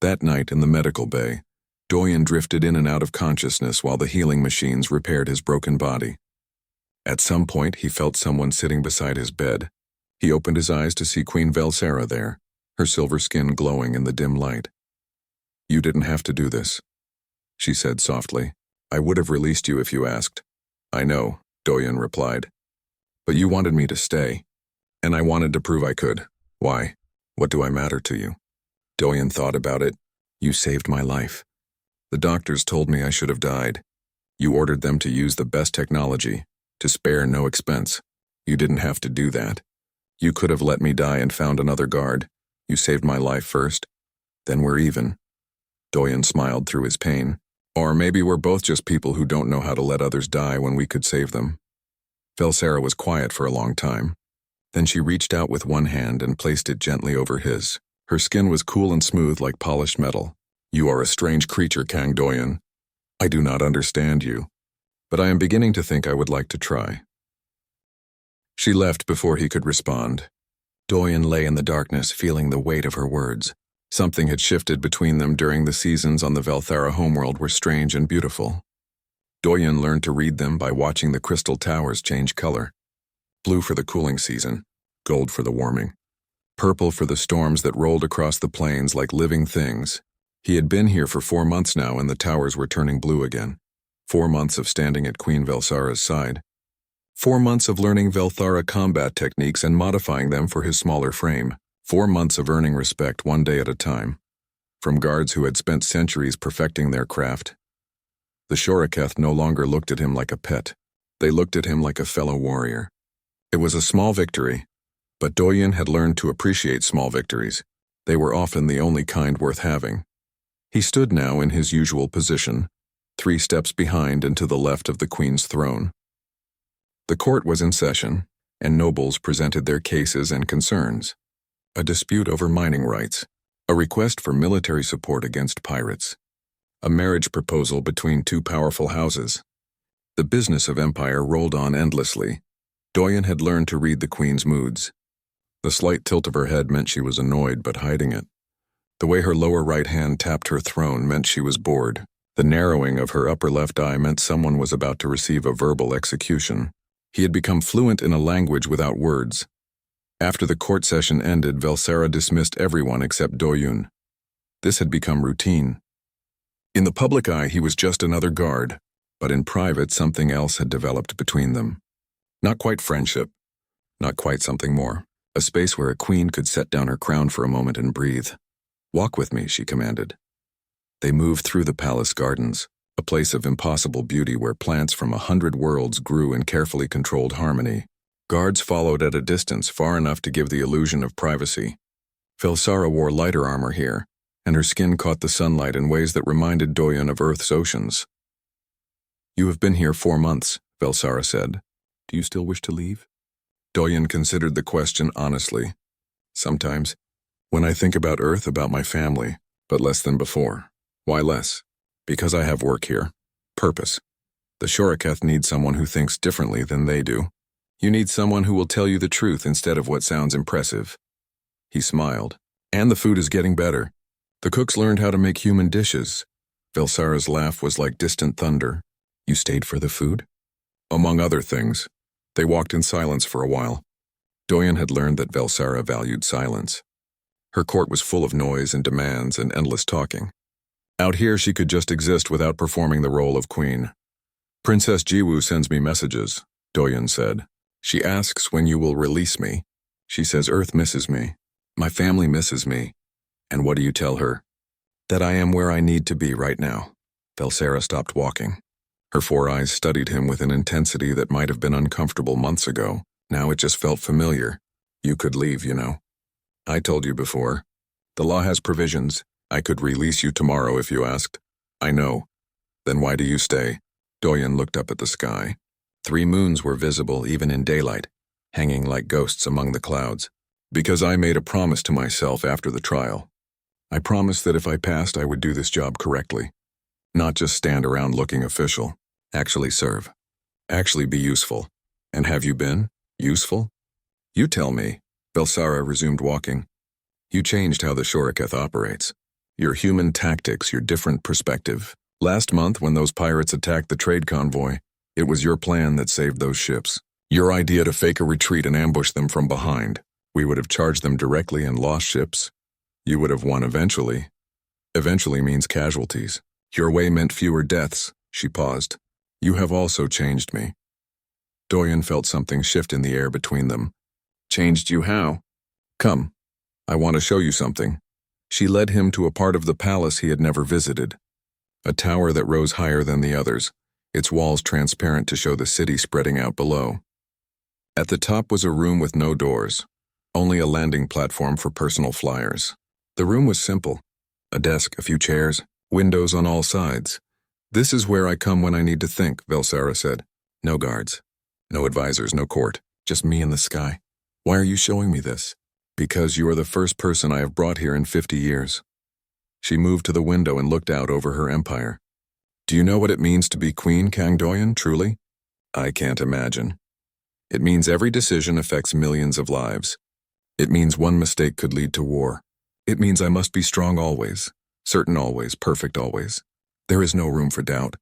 S1: That night in the medical bay, Doyen drifted in and out of consciousness while the healing machines repaired his broken body. At some point, he felt someone sitting beside his bed. He opened his eyes to see Queen Velzara there, her silver skin glowing in the dim light. You didn't have to do this, she said softly. I would have released you if you asked. I know, Doyen replied. But you wanted me to stay, and I wanted to prove I could. Why? What do I matter to you? Doyen thought about it. You saved my life. The doctors told me I should have died. You ordered them to use the best technology, to spare no expense. You didn't have to do that. You could have let me die and found another guard. You saved my life first. Then we're even. Doyen smiled through his pain. Or maybe we're both just people who don't know how to let others die when we could save them. Velzara was quiet for a long time. Then she reached out with one hand and placed it gently over his. Her skin was cool and smooth like polished metal. You are a strange creature, Kang Doyen. I do not understand you, but I am beginning to think I would like to try. She left before he could respond. Doyen lay in the darkness, feeling the weight of her words. Something had shifted between them during the seasons on the Velthara homeworld were strange and beautiful. Doyen learned to read them by watching the crystal towers change color. Blue for the cooling season, gold for the warming, purple for the storms that rolled across the plains like living things. He had been here for 4 months now and the towers were turning blue again. 4 months of standing at Queen Velzara's side. 4 months of learning Velthara combat techniques and modifying them for his smaller frame. 4 months of earning respect one day at a time. From guards who had spent centuries perfecting their craft. The Shoraketh no longer looked at him like a pet. They looked at him like a fellow warrior. It was a small victory, But Doyen had learned to appreciate small victories. They were often the only kind worth having. He stood now in his usual position, 3 steps behind and to the left of the Queen's throne. The court was in session, and nobles presented their cases and concerns. A dispute over mining rights, a request for military support against pirates, a marriage proposal between 2 powerful houses. The business of empire rolled on endlessly. Doyen had learned to read the Queen's moods. The slight tilt of her head meant she was annoyed but hiding it. The way her lower right hand tapped her throne meant she was bored. The narrowing of her upper left eye meant someone was about to receive a verbal execution. He had become fluent in a language without words. After the court session ended, Velsara dismissed everyone except Doyen. This had become routine. In the public eye, he was just another guard, but in private, something else had developed between them. Not quite friendship, not quite something more. A space where a queen could set down her crown for a moment and breathe. "Walk with me," she commanded. They moved through the palace gardens, a place of impossible beauty where plants from 100 worlds grew in carefully controlled harmony. Guards followed at a distance far enough to give the illusion of privacy. Velsara wore lighter armor here, and her skin caught the sunlight in ways that reminded Doyen of Earth's oceans. "You have been here 4 months," Velsara said. "Do you still wish to leave?" Doyen considered the question honestly. "Sometimes, when I think about Earth, about my family, but less than before." "Why less?" "Because I have work here. Purpose. The Shoriketh need someone who thinks differently than they do. You need someone who will tell you the truth instead of what sounds impressive." He smiled. "And the food is getting better. The cooks learned how to make human dishes." Velsara's laugh was like distant thunder. "You stayed for the food?" "Among other things." They walked in silence for a while. Doyen had learned that Velsara valued silence. Her court was full of noise and demands and endless talking. Out here she could just exist without performing the role of queen. "Princess Jiwoo sends me messages," Doyen said. "She asks when you will release me. She says Earth misses me. My family misses me. And what do you tell her?" "That I am where I need to be right now." Velsara stopped walking. Her 4 eyes studied him with an intensity that might have been uncomfortable months ago. Now it just felt familiar. "You could leave, you know. I told you before. The law has provisions. I could release you tomorrow if you asked." "I know. Then why do you stay?" Doyen looked up at the sky. 3 moons were visible even in daylight, hanging like ghosts among the clouds. "Because I made a promise to myself after the trial. I promised that if I passed, I would do this job correctly. Not just stand around looking official. Actually serve. Actually be useful. And have you been? Useful? You tell me." Velsara resumed walking. "You changed how the Shoriketh operates. Your human tactics, your different perspective. Last month, when those pirates attacked the trade convoy, it was your plan that saved those ships. Your idea to fake a retreat and ambush them from behind. We would have charged them directly and lost ships. You would have won eventually. Eventually means casualties. Your way meant fewer deaths." She paused. "You have also changed me." Doyen felt something shift in the air between them. "Changed you how?" "Come. I want to show you something." She led him to a part of the palace he had never visited. A tower that rose higher than the others, its walls transparent to show the city spreading out below. At the top was a room with no doors, only a landing platform for personal flyers. The room was simple. A desk, a few chairs, windows on all sides. "This is where I come when I need to think," Velsara said. "No guards. No advisors, no court. Just me and the sky." "Why are you showing me this?" "Because you are the first person I have brought here in 50 years. She moved to the window and looked out over her empire. "Do you know what it means to be Queen Kang Doyen, truly?" "I can't imagine." "It means every decision affects millions of lives. It means one mistake could lead to war. It means I must be strong always, certain always, perfect always. There is no room for doubt,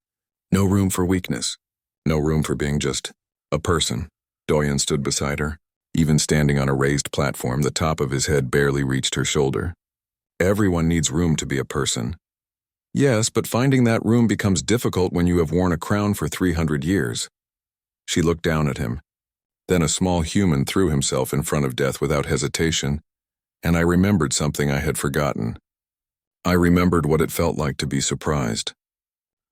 S1: no room for weakness, no room for being just a person." Doyen stood beside her. Even standing on a raised platform, the top of his head barely reached her shoulder. "Everyone needs room to be a person." "Yes, but finding that room becomes difficult when you have worn a crown for 300 years. She looked down at him. Then a small human threw himself in front of death without hesitation, and I remembered something I had forgotten. I remembered what it felt like to be surprised,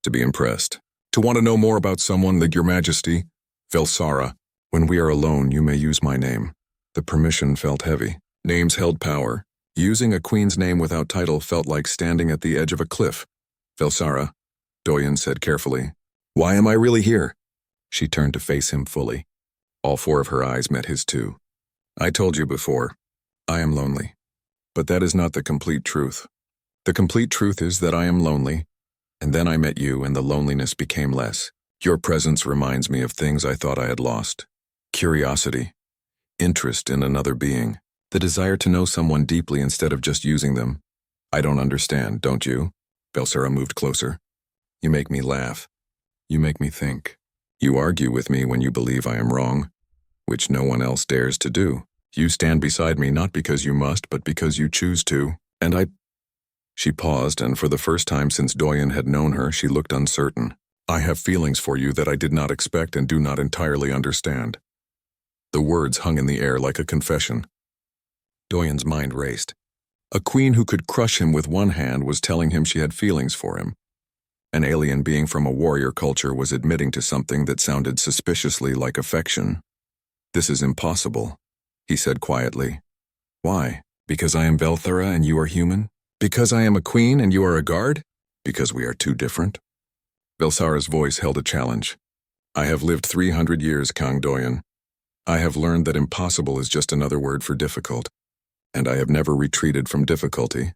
S1: to be impressed, to want to know more about someone like Your Majesty. "Velsara, when we are alone, you may use my name. The permission felt heavy. Names held power. Using a queen's name without title felt like standing at the edge of a cliff. Velsara, Doyen said carefully. Why am I really here? She turned to face him fully. All four of her eyes met his too. I told you before, I am lonely. But that is not the complete truth. The complete truth is that I am lonely, and then I met you and the loneliness became less. Your presence reminds me of things I thought I had lost. Curiosity, interest in another being, the desire to know someone deeply instead of just using them. I don't understand, don't you? Velsara moved closer. You make me laugh. You make me think. You argue with me when you believe I am wrong, which no one else dares to do. You stand beside me not because you must, but because you choose to, and I... She paused, and for the first time since Doyen had known her, she looked uncertain. I have feelings for you that I did not expect and do not entirely understand. The words hung in the air like a confession. Doyen's mind raced. A queen who could crush him with one hand was telling him she had feelings for him. An alien being from a warrior culture was admitting to something that sounded suspiciously like affection. This is impossible, he said quietly. Why? Because I am Velsara and you are human? Because I am a queen and you are a guard? Because we are too different? Velsara's voice held a challenge. I have lived 300 years, Kang Doyen. I have learned that impossible is just another word for difficult. And I have never retreated from difficulty.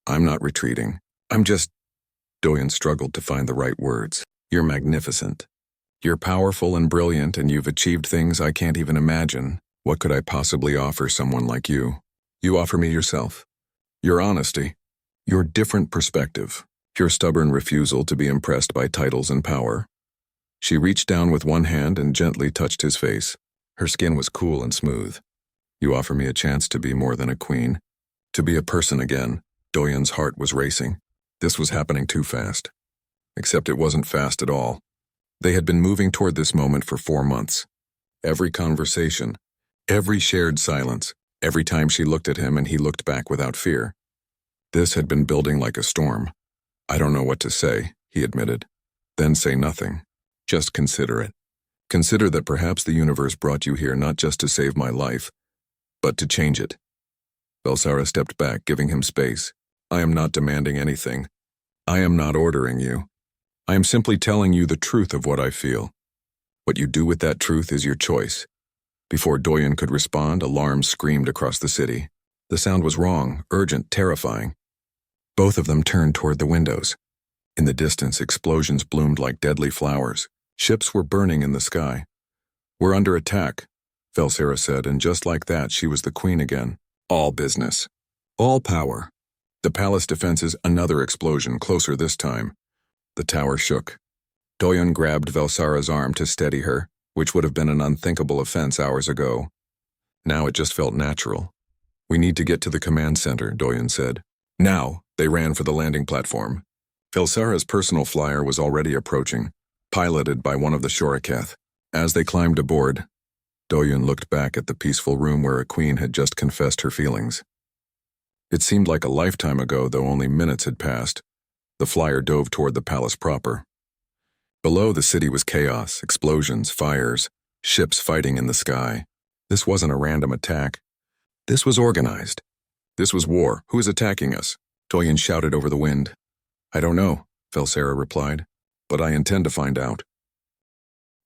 S1: I'm not retreating. I'm just... Doyen struggled to find the right words. You're magnificent. You're powerful and brilliant, and you've achieved things I can't even imagine. What could I possibly offer someone like you? You offer me yourself. Your honesty. Your different perspective. Your stubborn refusal to be impressed by titles and power. She reached down with one hand and gently touched his face. Her skin was cool and smooth. You offer me a chance to be more than a queen. To be a person again. Doyen's heart was racing. This was happening too fast. Except it wasn't fast at all. They had been moving toward this moment for 4 months. Every conversation, every shared silence, every time she looked at him and he looked back without fear. This had been building like a storm. I don't know what to say, he admitted. Then say nothing. Just consider it. Consider that perhaps the universe brought you here not just to save my life, but to change it. Velsara stepped back, giving him space. I am not demanding anything. I am not ordering you. I am simply telling you the truth of what I feel. What you do with that truth is your choice. Before Doyen could respond, alarms screamed across the city. The sound was wrong, urgent, terrifying. Both of them turned toward the windows. In the distance, explosions bloomed like deadly flowers. Ships were burning in the sky. We're under attack, Velsara said, and just like that, she was the queen again. All business. All power. The palace defenses, another explosion, closer this time. The tower shook. Doyen grabbed Velsara's arm to steady her, which would have been an unthinkable offense hours ago. Now it just felt natural. We need to get to the command center, Doyen said. Now, they ran for the landing platform. Velsara's personal flyer was already approaching, piloted by one of the Shoriketh. As they climbed aboard, Doyen looked back at the peaceful room where a queen had just confessed her feelings. It seemed like a lifetime ago, though only minutes had passed. The flyer dove toward the palace proper. Below, the city was chaos, explosions, fires, ships fighting in the sky. This wasn't a random attack. This was organized. This was war. Who is attacking us? Doyen shouted over the wind. I don't know, Velsara replied, but I intend to find out.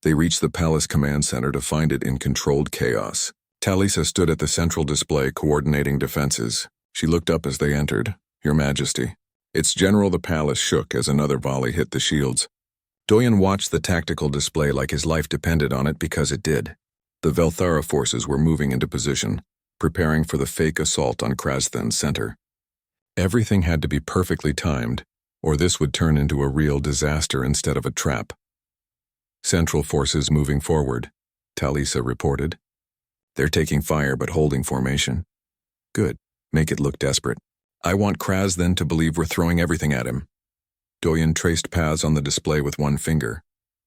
S1: They reached the palace command center to find it in controlled chaos. Talisa stood at the central display coordinating defenses. She looked up as they entered. Your Majesty. Its general, the palace shook as another volley hit the shields. Doyen watched the tactical display like his life depended on it because it did. The Velsara forces were moving into position, preparing for the fake assault on Krasthan's center. Everything had to be perfectly timed, or this would turn into a real disaster instead of a trap. Central forces moving forward, Talisa reported. They're taking fire but holding formation. Good. Make it look desperate. I want Krasdan to believe we're throwing everything at him. Doyen traced paths on the display with one finger.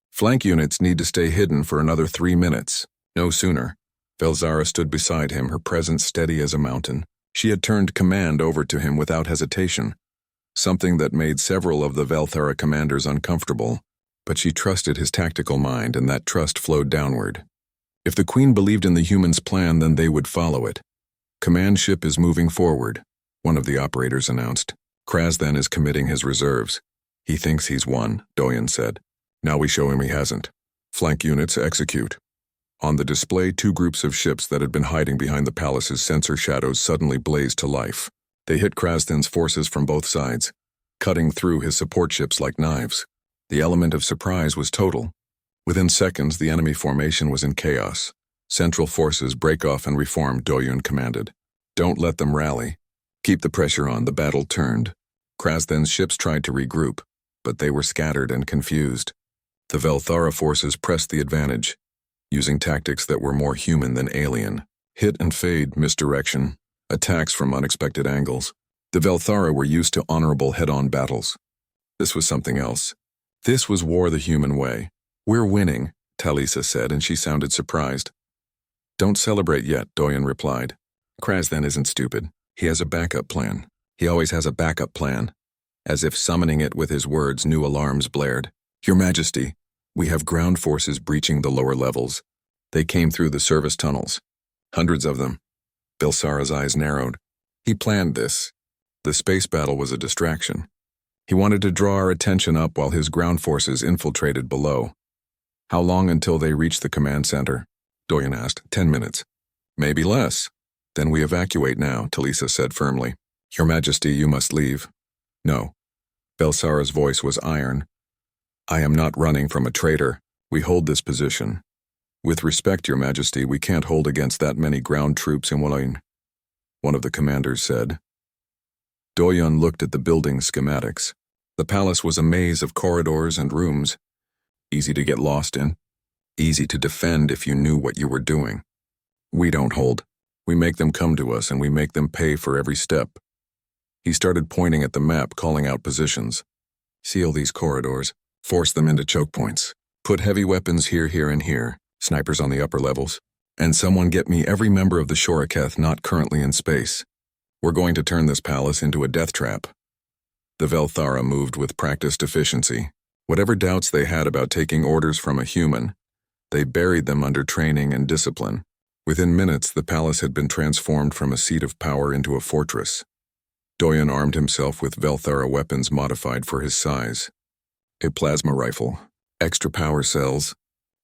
S1: Flank units need to stay hidden for another 3 minutes. No sooner. Velsara stood beside him, her presence steady as a mountain. She had turned command over to him without hesitation, something that made several of the Velsara commanders uncomfortable, but she trusted his tactical mind and that trust flowed downward. If the Queen believed in the humans' plan, then they would follow it. Command ship is moving forward, one of the operators announced. Kraz then is committing his reserves. He thinks he's won, Doyen said. Now we show him he hasn't. Flank units execute. On the display, two groups of ships that had been hiding behind the palace's sensor shadows suddenly blazed to life. They hit Krasden's forces from both sides, cutting through his support ships like knives. The element of surprise was total. Within seconds, the enemy formation was in chaos. Central forces break off and reform, Doyen commanded. Don't let them rally. Keep the pressure on. The battle turned. Krasden's ships tried to regroup, but they were scattered and confused. The Velthara forces pressed the advantage, using tactics that were more human than alien. Hit and fade, misdirection, attacks from unexpected angles. The Velthara were used to honorable head-on battles. This was something else. This was war the human way. We're winning, Talisa said, and she sounded surprised. Don't celebrate yet, Doyen replied. Krasden isn't stupid. He has a backup plan. He always has a backup plan. As if summoning it with his words, new alarms blared. Your Majesty, we have ground forces breaching the lower levels. They came through the service tunnels. Hundreds of them. Bilsara's eyes narrowed. He planned this. The space battle was a distraction. He wanted to draw our attention up while his ground forces infiltrated below. How long until they reach the command center? Doyen asked. 10 minutes. Maybe less. Then we evacuate now, Talisa said firmly. Your Majesty, you must leave. No. Belsara's voice was iron. I am not running from a traitor. We hold this position. With respect, Your Majesty, we can't hold against that many ground troops in Walloon, one of the commanders said. Doyen looked at the building schematics. The palace was a maze of corridors and rooms, easy to get lost in, easy to defend if you knew what you were doing. We don't hold. We make them come to us, and we make them pay for every step. He started pointing at the map, calling out positions. Seal these corridors. Force them into choke points. Put heavy weapons here, here, and here. Snipers on the upper levels. And someone get me every member of the Shoraketh not currently in space. We're going to turn this palace into a death trap. The Velthara moved with practiced efficiency. Whatever doubts they had about taking orders from a human, they buried them under training and discipline. Within minutes, the palace had been transformed from a seat of power into a fortress. Doyen armed himself with Velthara weapons modified for his size. A plasma rifle, extra power cells,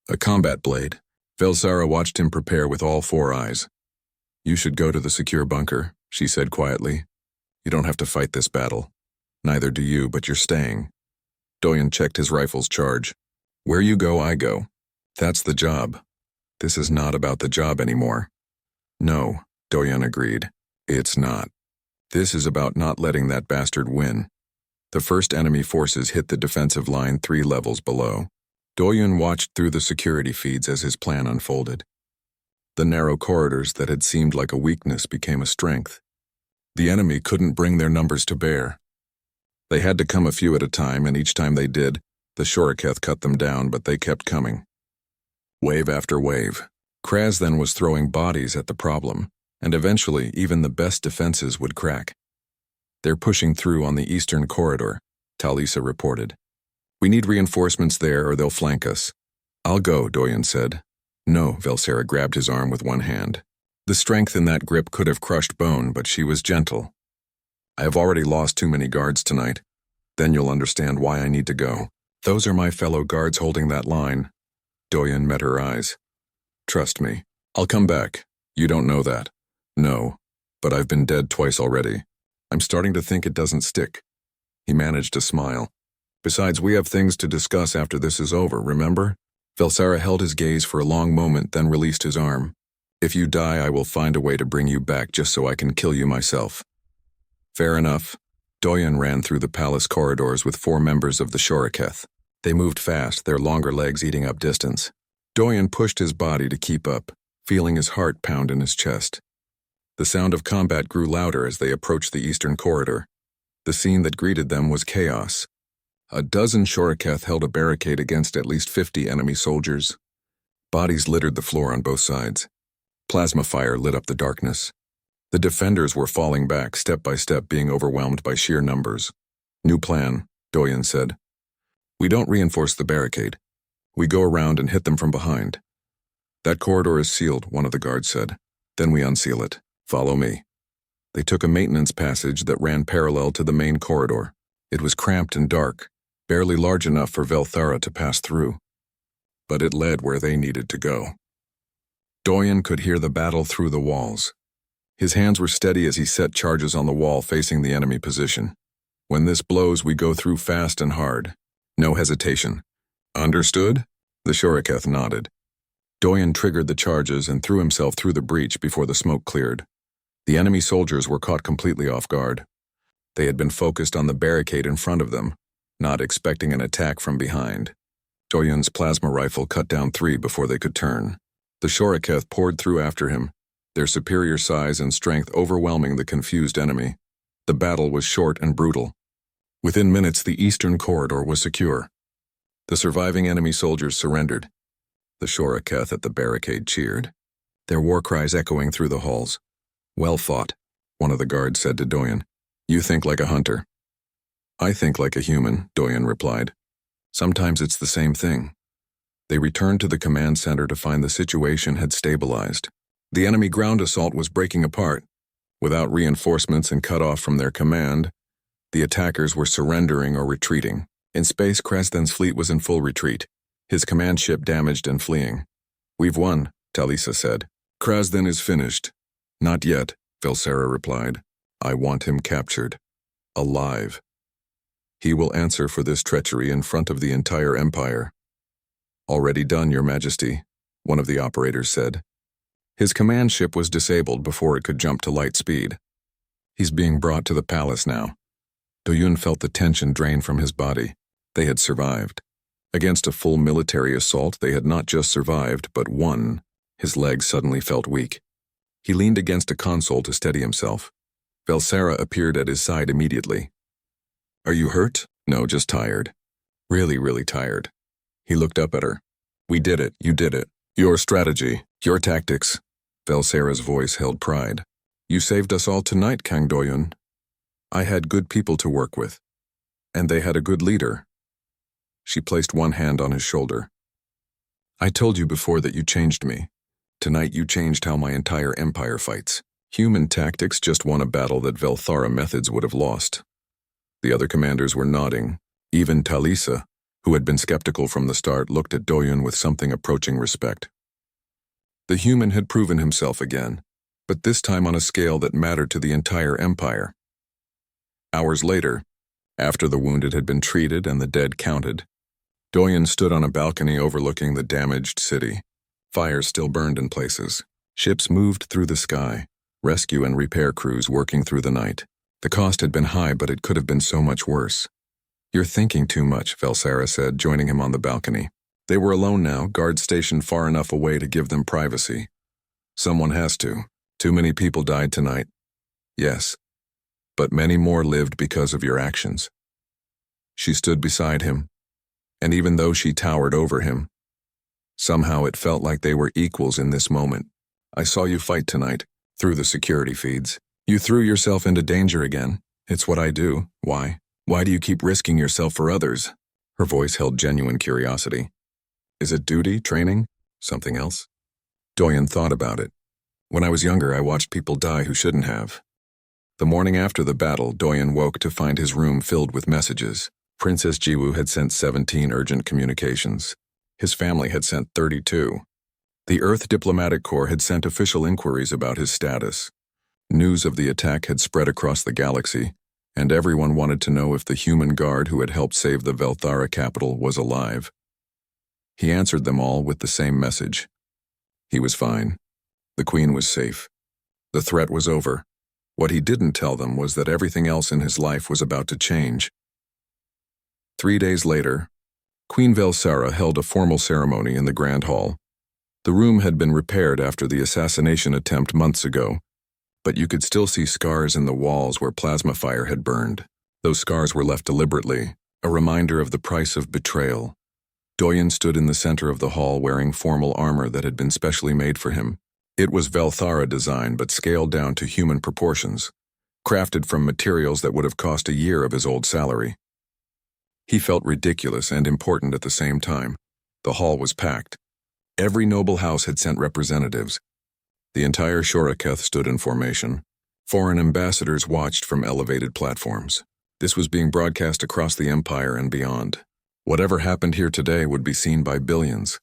S1: a combat blade. Velthara watched him prepare with all four eyes. You should go to the secure bunker, she said quietly. You don't have to fight this battle. Neither do you, but you're staying. Doyen checked his rifle's charge. Where you go, I go. That's the job. This is not about the job anymore. No, Doyen agreed. It's not. This is about not letting that bastard win. The first enemy forces hit the defensive line 3 levels below. Doyen watched through the security feeds as his plan unfolded. The narrow corridors that had seemed like a weakness became a strength. The enemy couldn't bring their numbers to bear. They had to come a few at a time, and each time they did, the Shoraketh cut them down, but they kept coming. Wave after wave. Kraz then was throwing bodies at the problem, and eventually even the best defenses would crack. They're pushing through on the eastern corridor, Talisa reported. We need reinforcements there or they'll flank us. I'll go, Doyen said. No, Velsera grabbed his arm with one hand. The strength in that grip could have crushed bone, but she was gentle. I have already lost too many guards tonight. Then you'll understand why I need to go. Those are my fellow guards holding that line. Doyen met her eyes. Trust me. I'll come back. You don't know that. No, but I've been dead twice already. I'm starting to think it doesn't stick. He managed to smile. Besides, we have things to discuss after this is over, remember? Velsara held his gaze for a long moment, then released his arm. If you die, I will find a way to bring you back just so I can kill you myself. Fair enough. Doyen ran through the palace corridors with 4 members of the Shoraketh. They moved fast, their longer legs eating up distance. Doyen pushed his body to keep up, feeling his heart pound in his chest. The sound of combat grew louder as they approached the eastern corridor. The scene that greeted them was chaos. A dozen Shoraketh held a barricade against at least 50 enemy soldiers. Bodies littered the floor on both sides. Plasma fire lit up the darkness. The defenders were falling back, step by step, being overwhelmed by sheer numbers. New plan, Doyen said. We don't reinforce the barricade. We go around and hit them from behind. That corridor is sealed, one of the guards said. Then we unseal it. Follow me. They took a maintenance passage that ran parallel to the main corridor. It was cramped and dark, barely large enough for Velthara to pass through. But it led where they needed to go. Doyen could hear the battle through the walls. His hands were steady as he set charges on the wall facing the enemy position. When this blows, we go through fast and hard. No hesitation. Understood? The Shoriketh nodded. Doyen triggered the charges and threw himself through the breach before the smoke cleared. The enemy soldiers were caught completely off guard. They had been focused on the barricade in front of them, not expecting an attack from behind. Doyen's plasma rifle cut down 3 before they could turn. The Shoriketh poured through after him, their superior size and strength overwhelming the confused enemy. The battle was short and brutal. Within minutes, the eastern corridor was secure. The surviving enemy soldiers surrendered. The Shoriketh at the barricade cheered, their war cries echoing through the halls. Well fought, one of the guards said to Doyen. You think like a hunter. I think like a human, Doyen replied. Sometimes it's the same thing. They returned to the command center to find the situation had stabilized. The enemy ground assault was breaking apart. Without reinforcements and cut off from their command, the attackers were surrendering or retreating. In space, Krasden's fleet was in full retreat, his command ship damaged and fleeing. We've won, Talisa said. Krasden is finished. Not yet, Velsera replied. I want him captured. Alive. He will answer for this treachery in front of the entire Empire. Already done, Your Majesty, one of the operators said. His command ship was disabled before it could jump to light speed. He's being brought to the palace now. Doyun felt the tension drain from his body. They had survived. Against a full military assault, they had not just survived, but won. His legs suddenly felt weak. He leaned against a console to steady himself. Velsera appeared at his side immediately. Are you hurt? No, just tired. Really, really tired. He looked up at her. We did it, you did it. Your strategy, your tactics. Velsera's voice held pride. You saved us all tonight, Kang Doyun. I had good people to work with. And they had a good leader. She placed one hand on his shoulder. I told you before that you changed me. Tonight you changed how my entire empire fights. Human tactics just won a battle that Velthara methods would have lost. The other commanders were nodding. Even Talisa, who had been skeptical from the start, looked at Doyun with something approaching respect. The human had proven himself again, but this time on a scale that mattered to the entire empire. Hours later, after the wounded had been treated and the dead counted, Doyun stood on a balcony overlooking the damaged city. Fires still burned in places. Ships moved through the sky, rescue and repair crews working through the night. The cost had been high, but it could have been so much worse. You're thinking too much, Velsera said, joining him on the balcony. They were alone now, guards stationed far enough away to give them privacy. Someone has to. Too many people died tonight. Yes. But many more lived because of your actions. She stood beside him, and even though she towered over him, somehow it felt like they were equals in this moment. I saw you fight tonight, through the security feeds. You threw yourself into danger again. It's what I do. Why? Why do you keep risking yourself for others? Her voice held genuine curiosity. Is it duty, training, something else? Doyen thought about it. When I was younger, I watched people die who shouldn't have. The morning after the battle, Doyen woke to find his room filled with messages. Princess Jiwoo had sent 17 urgent communications. His family had sent 32. The Earth Diplomatic Corps had sent official inquiries about his status. News of the attack had spread across the galaxy, and everyone wanted to know if the human guard who had helped save the Velthara capital was alive. He answered them all with the same message. He was fine. The Queen was safe. The threat was over. What he didn't tell them was that everything else in his life was about to change. 3 days later, Queen Velsera held a formal ceremony in the Grand Hall. The room had been repaired after the assassination attempt months ago, but you could still see scars in the walls where plasma fire had burned. Those scars were left deliberately, a reminder of the price of betrayal. Doyen stood in the center of the hall wearing formal armor that had been specially made for him. It was Velthara design, but scaled down to human proportions, crafted from materials that would have cost a year of his old salary. He felt ridiculous and important at the same time. The hall was packed. Every noble house had sent representatives. The entire Shoraketh stood in formation. Foreign ambassadors watched from elevated platforms. This was being broadcast across the empire and beyond. Whatever happened here today would be seen by billions.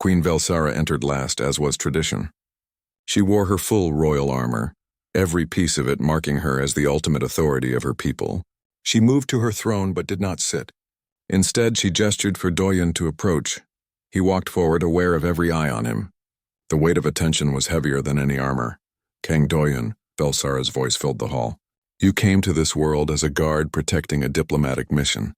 S1: Queen Velsara entered last, as was tradition. She wore her full royal armor, every piece of it marking her as the ultimate authority of her people. She moved to her throne but did not sit. Instead, she gestured for Doyen to approach. He walked forward, aware of every eye on him. The weight of attention was heavier than any armor. Kang Doyen, Velsara's voice filled the hall. You came to this world as a guard protecting a diplomatic mission.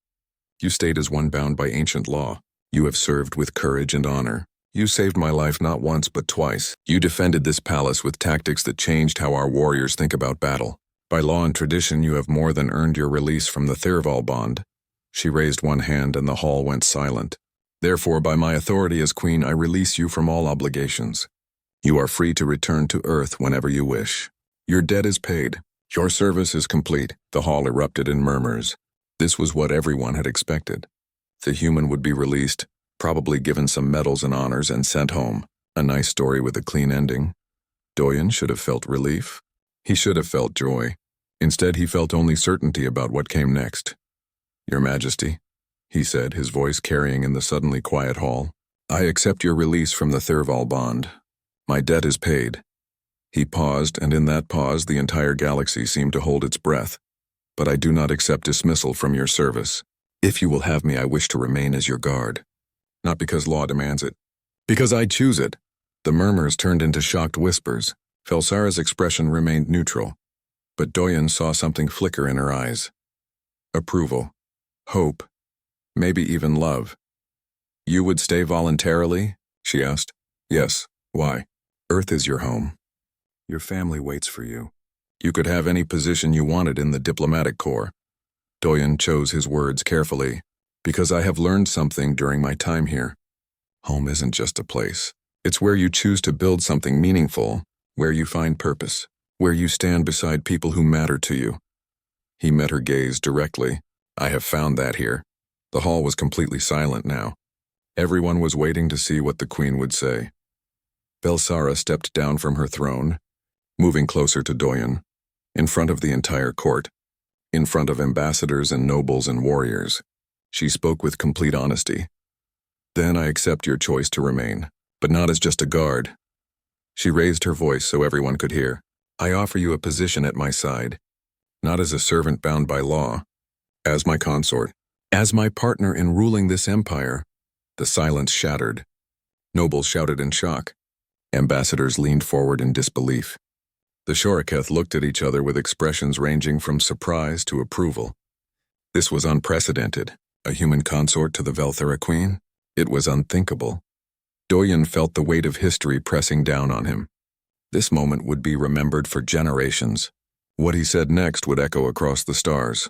S1: You stayed as one bound by ancient law. You have served with courage and honor. You saved my life not once but twice. You defended this palace with tactics that changed how our warriors think about battle. By law and tradition, you have more than earned your release from the Thirval bond. She raised one hand and the hall went silent. Therefore, by my authority as queen, I release you from all obligations. You are free to return to Earth whenever you wish. Your debt is paid. Your service is complete. The hall erupted in murmurs. This was what everyone had expected. The human would be released, probably given some medals and honors, and sent home. A nice story with a clean ending. Doyen should have felt relief. He should have felt joy. Instead, he felt only certainty about what came next. Your Majesty, he said, his voice carrying in the suddenly quiet hall, I accept your release from the Thirval bond. My debt is paid. He paused, and in that pause the entire galaxy seemed to hold its breath. But I do not accept dismissal from your service. If you will have me, I wish to remain as your guard. Not because law demands it. Because I choose it. The murmurs turned into shocked whispers. Velsara's expression remained neutral. But Doyen saw something flicker in her eyes. Approval. Hope. Maybe even love. You would stay voluntarily? She asked. Yes. Why? Earth is your home. Your family waits for you. You could have any position you wanted in the diplomatic corps. Doyen chose his words carefully. Because I have learned something during my time here. Home isn't just a place. It's where you choose to build something meaningful, where you find purpose, where you stand beside people who matter to you. He met her gaze directly. I have found that here. The hall was completely silent now. Everyone was waiting to see what the queen would say. Velsara stepped down from her throne, moving closer to Doyen, in front of the entire court, in front of ambassadors and nobles and warriors. She spoke with complete honesty. Then I accept your choice to remain, but not as just a guard. She raised her voice so everyone could hear. I offer you a position at my side, not as a servant bound by law, as my consort, as my partner in ruling this empire. The silence shattered. Nobles shouted in shock. Ambassadors leaned forward in disbelief. The Shoraketh looked at each other with expressions ranging from surprise to approval. This was unprecedented. A human consort to the Velthara queen? It was unthinkable. Doyen felt the weight of history pressing down on him. This moment would be remembered for generations. What he said next would echo across the stars.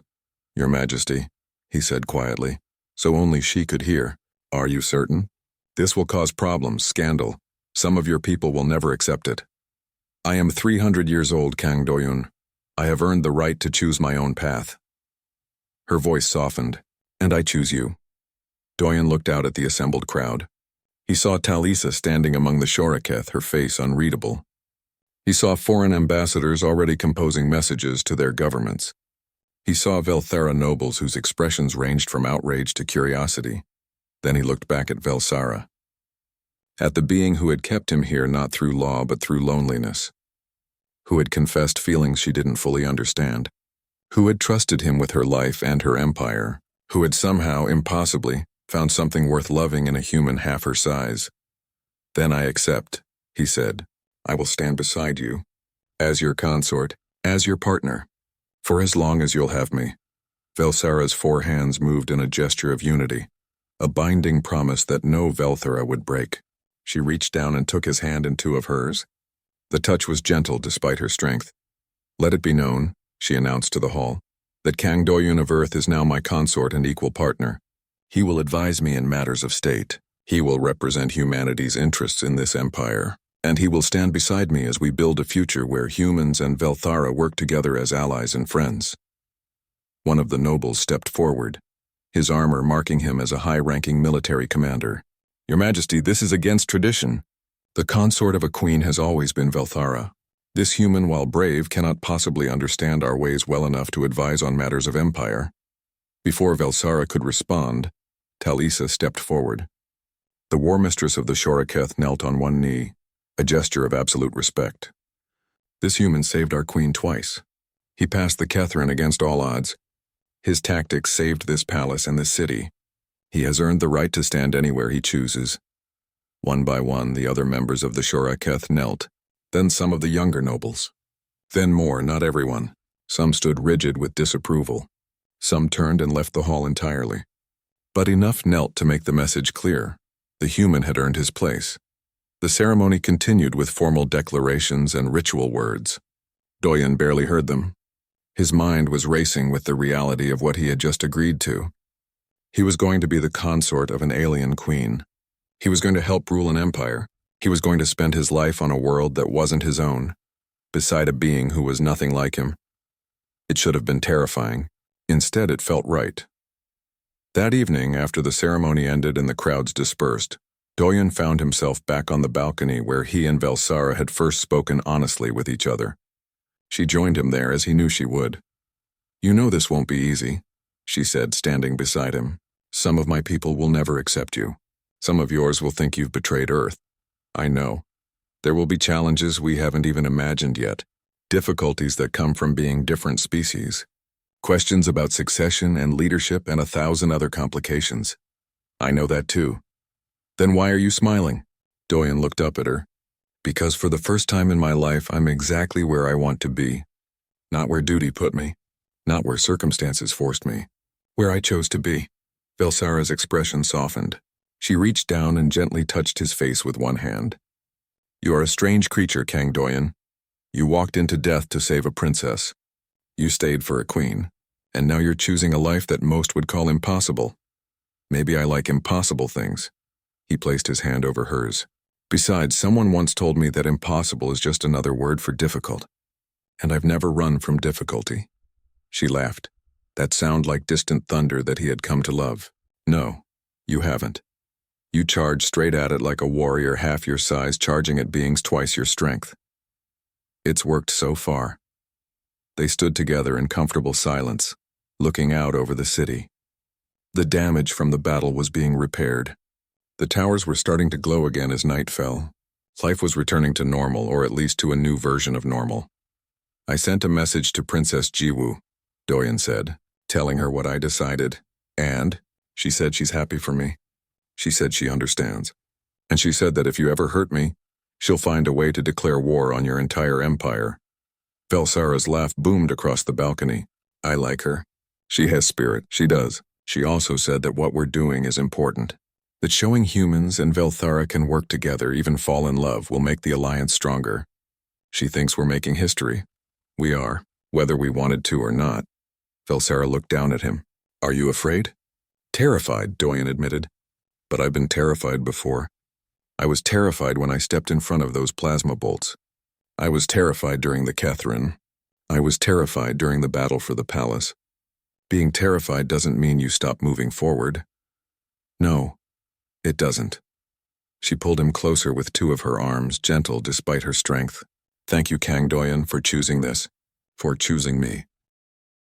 S1: Your Majesty, he said quietly, so only she could hear. Are you certain? This will cause problems, scandal. Some of your people will never accept it. I am 300 years old, Kang Doyen. I have earned the right to choose my own path. Her voice softened. And I choose you. Doyen looked out at the assembled crowd. He saw Talisa standing among the Shoraketh, her face unreadable. He saw foreign ambassadors already composing messages to their governments. He saw Velthara nobles whose expressions ranged from outrage to curiosity. Then he looked back at Velsara. At the being who had kept him here not through law but through loneliness. Who had confessed feelings she didn't fully understand. Who had trusted him with her life and her empire. Who had somehow, impossibly, found something worth loving in a human half her size. Then I accept, he said. I will stand beside you, as your consort, as your partner, for as long as you'll have me. Velsara's 4 hands moved in a gesture of unity, a binding promise that no Velthara would break. She reached down and took his hand in 2 of hers. The touch was gentle despite her strength. Let it be known, she announced to the hall, that Kang Doyen of Earth is now my consort and equal partner. He will advise me in matters of state. He will represent humanity's interests in this empire. And he will stand beside me as we build a future where humans and Velthara work together as allies and friends. One of the nobles stepped forward, his armor marking him as a high-ranking military commander. Your Majesty, this is against tradition. The consort of a queen has always been Velthara. This human, while brave, cannot possibly understand our ways well enough to advise on matters of empire. Before Velsara could respond, Talisa stepped forward. The war mistress of the Shoraketh knelt on one knee, a gesture of absolute respect. This human saved our queen twice. He passed the Kethrin against all odds. His tactics saved this palace and this city. He has earned the right to stand anywhere he chooses. One by one, the other members of the Shoraketh knelt, then some of the younger nobles. Then more, not everyone. Some stood rigid with disapproval. Some turned and left the hall entirely. But enough knelt to make the message clear. The human had earned his place. The ceremony continued with formal declarations and ritual words. Doyen barely heard them. His mind was racing with the reality of what he had just agreed to. He was going to be the consort of an alien queen. He was going to help rule an empire. He was going to spend his life on a world that wasn't his own, beside a being who was nothing like him. It should have been terrifying. Instead, it felt right. That evening, after the ceremony ended and the crowds dispersed, Doyen found himself back on the balcony where he and Velsara had first spoken honestly with each other. She joined him there as he knew she would. "You know this won't be easy," she said, standing beside him. "Some of my people will never accept you. Some of yours will think you've betrayed Earth. I know. There will be challenges we haven't even imagined yet, difficulties that come from being different species, questions about succession and leadership and 1,000 other complications. I know that too. Then why are you smiling?" Doyen looked up at her. "Because for the first time in my life, I'm exactly where I want to be. Not where duty put me. Not where circumstances forced me. Where I chose to be." Velsara's expression softened. She reached down and gently touched his face with one hand. "You are a strange creature, Kang Doyen. You walked into death to save a princess. You stayed for a queen, and now you're choosing a life that most would call impossible. Maybe I like impossible things." He placed his hand over hers. "Besides, someone once told me that impossible is just another word for difficult. And I've never run from difficulty." She laughed. That sound like distant thunder that he had come to love. "No, you haven't. You charge straight at it like a warrior half your size charging at beings twice your strength. It's worked so far." They stood together in comfortable silence, looking out over the city. The damage from the battle was being repaired. The towers were starting to glow again as night fell. Life was returning to normal, or at least to a new version of normal. "I sent a message to Princess Jiwoo," Doyen said, telling her what I decided. "And she said she's happy for me. She said she understands. And she said that if you ever hurt me, she'll find a way to declare war on your entire empire." Velsara's laugh boomed across the balcony. "I like her. She has spirit. She does. She also said that what we're doing is important. That showing humans and Velthara can work together, even fall in love, will make the alliance stronger. She thinks we're making history. We are, whether we wanted to or not." Velsara looked down at him. "Are you afraid?" "Terrified," Doyen admitted. "But I've been terrified before. I was terrified when I stepped in front of those plasma bolts. I was terrified during the Kethrin. I was terrified during the battle for the palace. Being terrified doesn't mean you stop moving forward." "No, it doesn't." She pulled him closer with two of her arms, gentle despite her strength. "Thank you, Kang Doyen, for choosing this. For choosing me."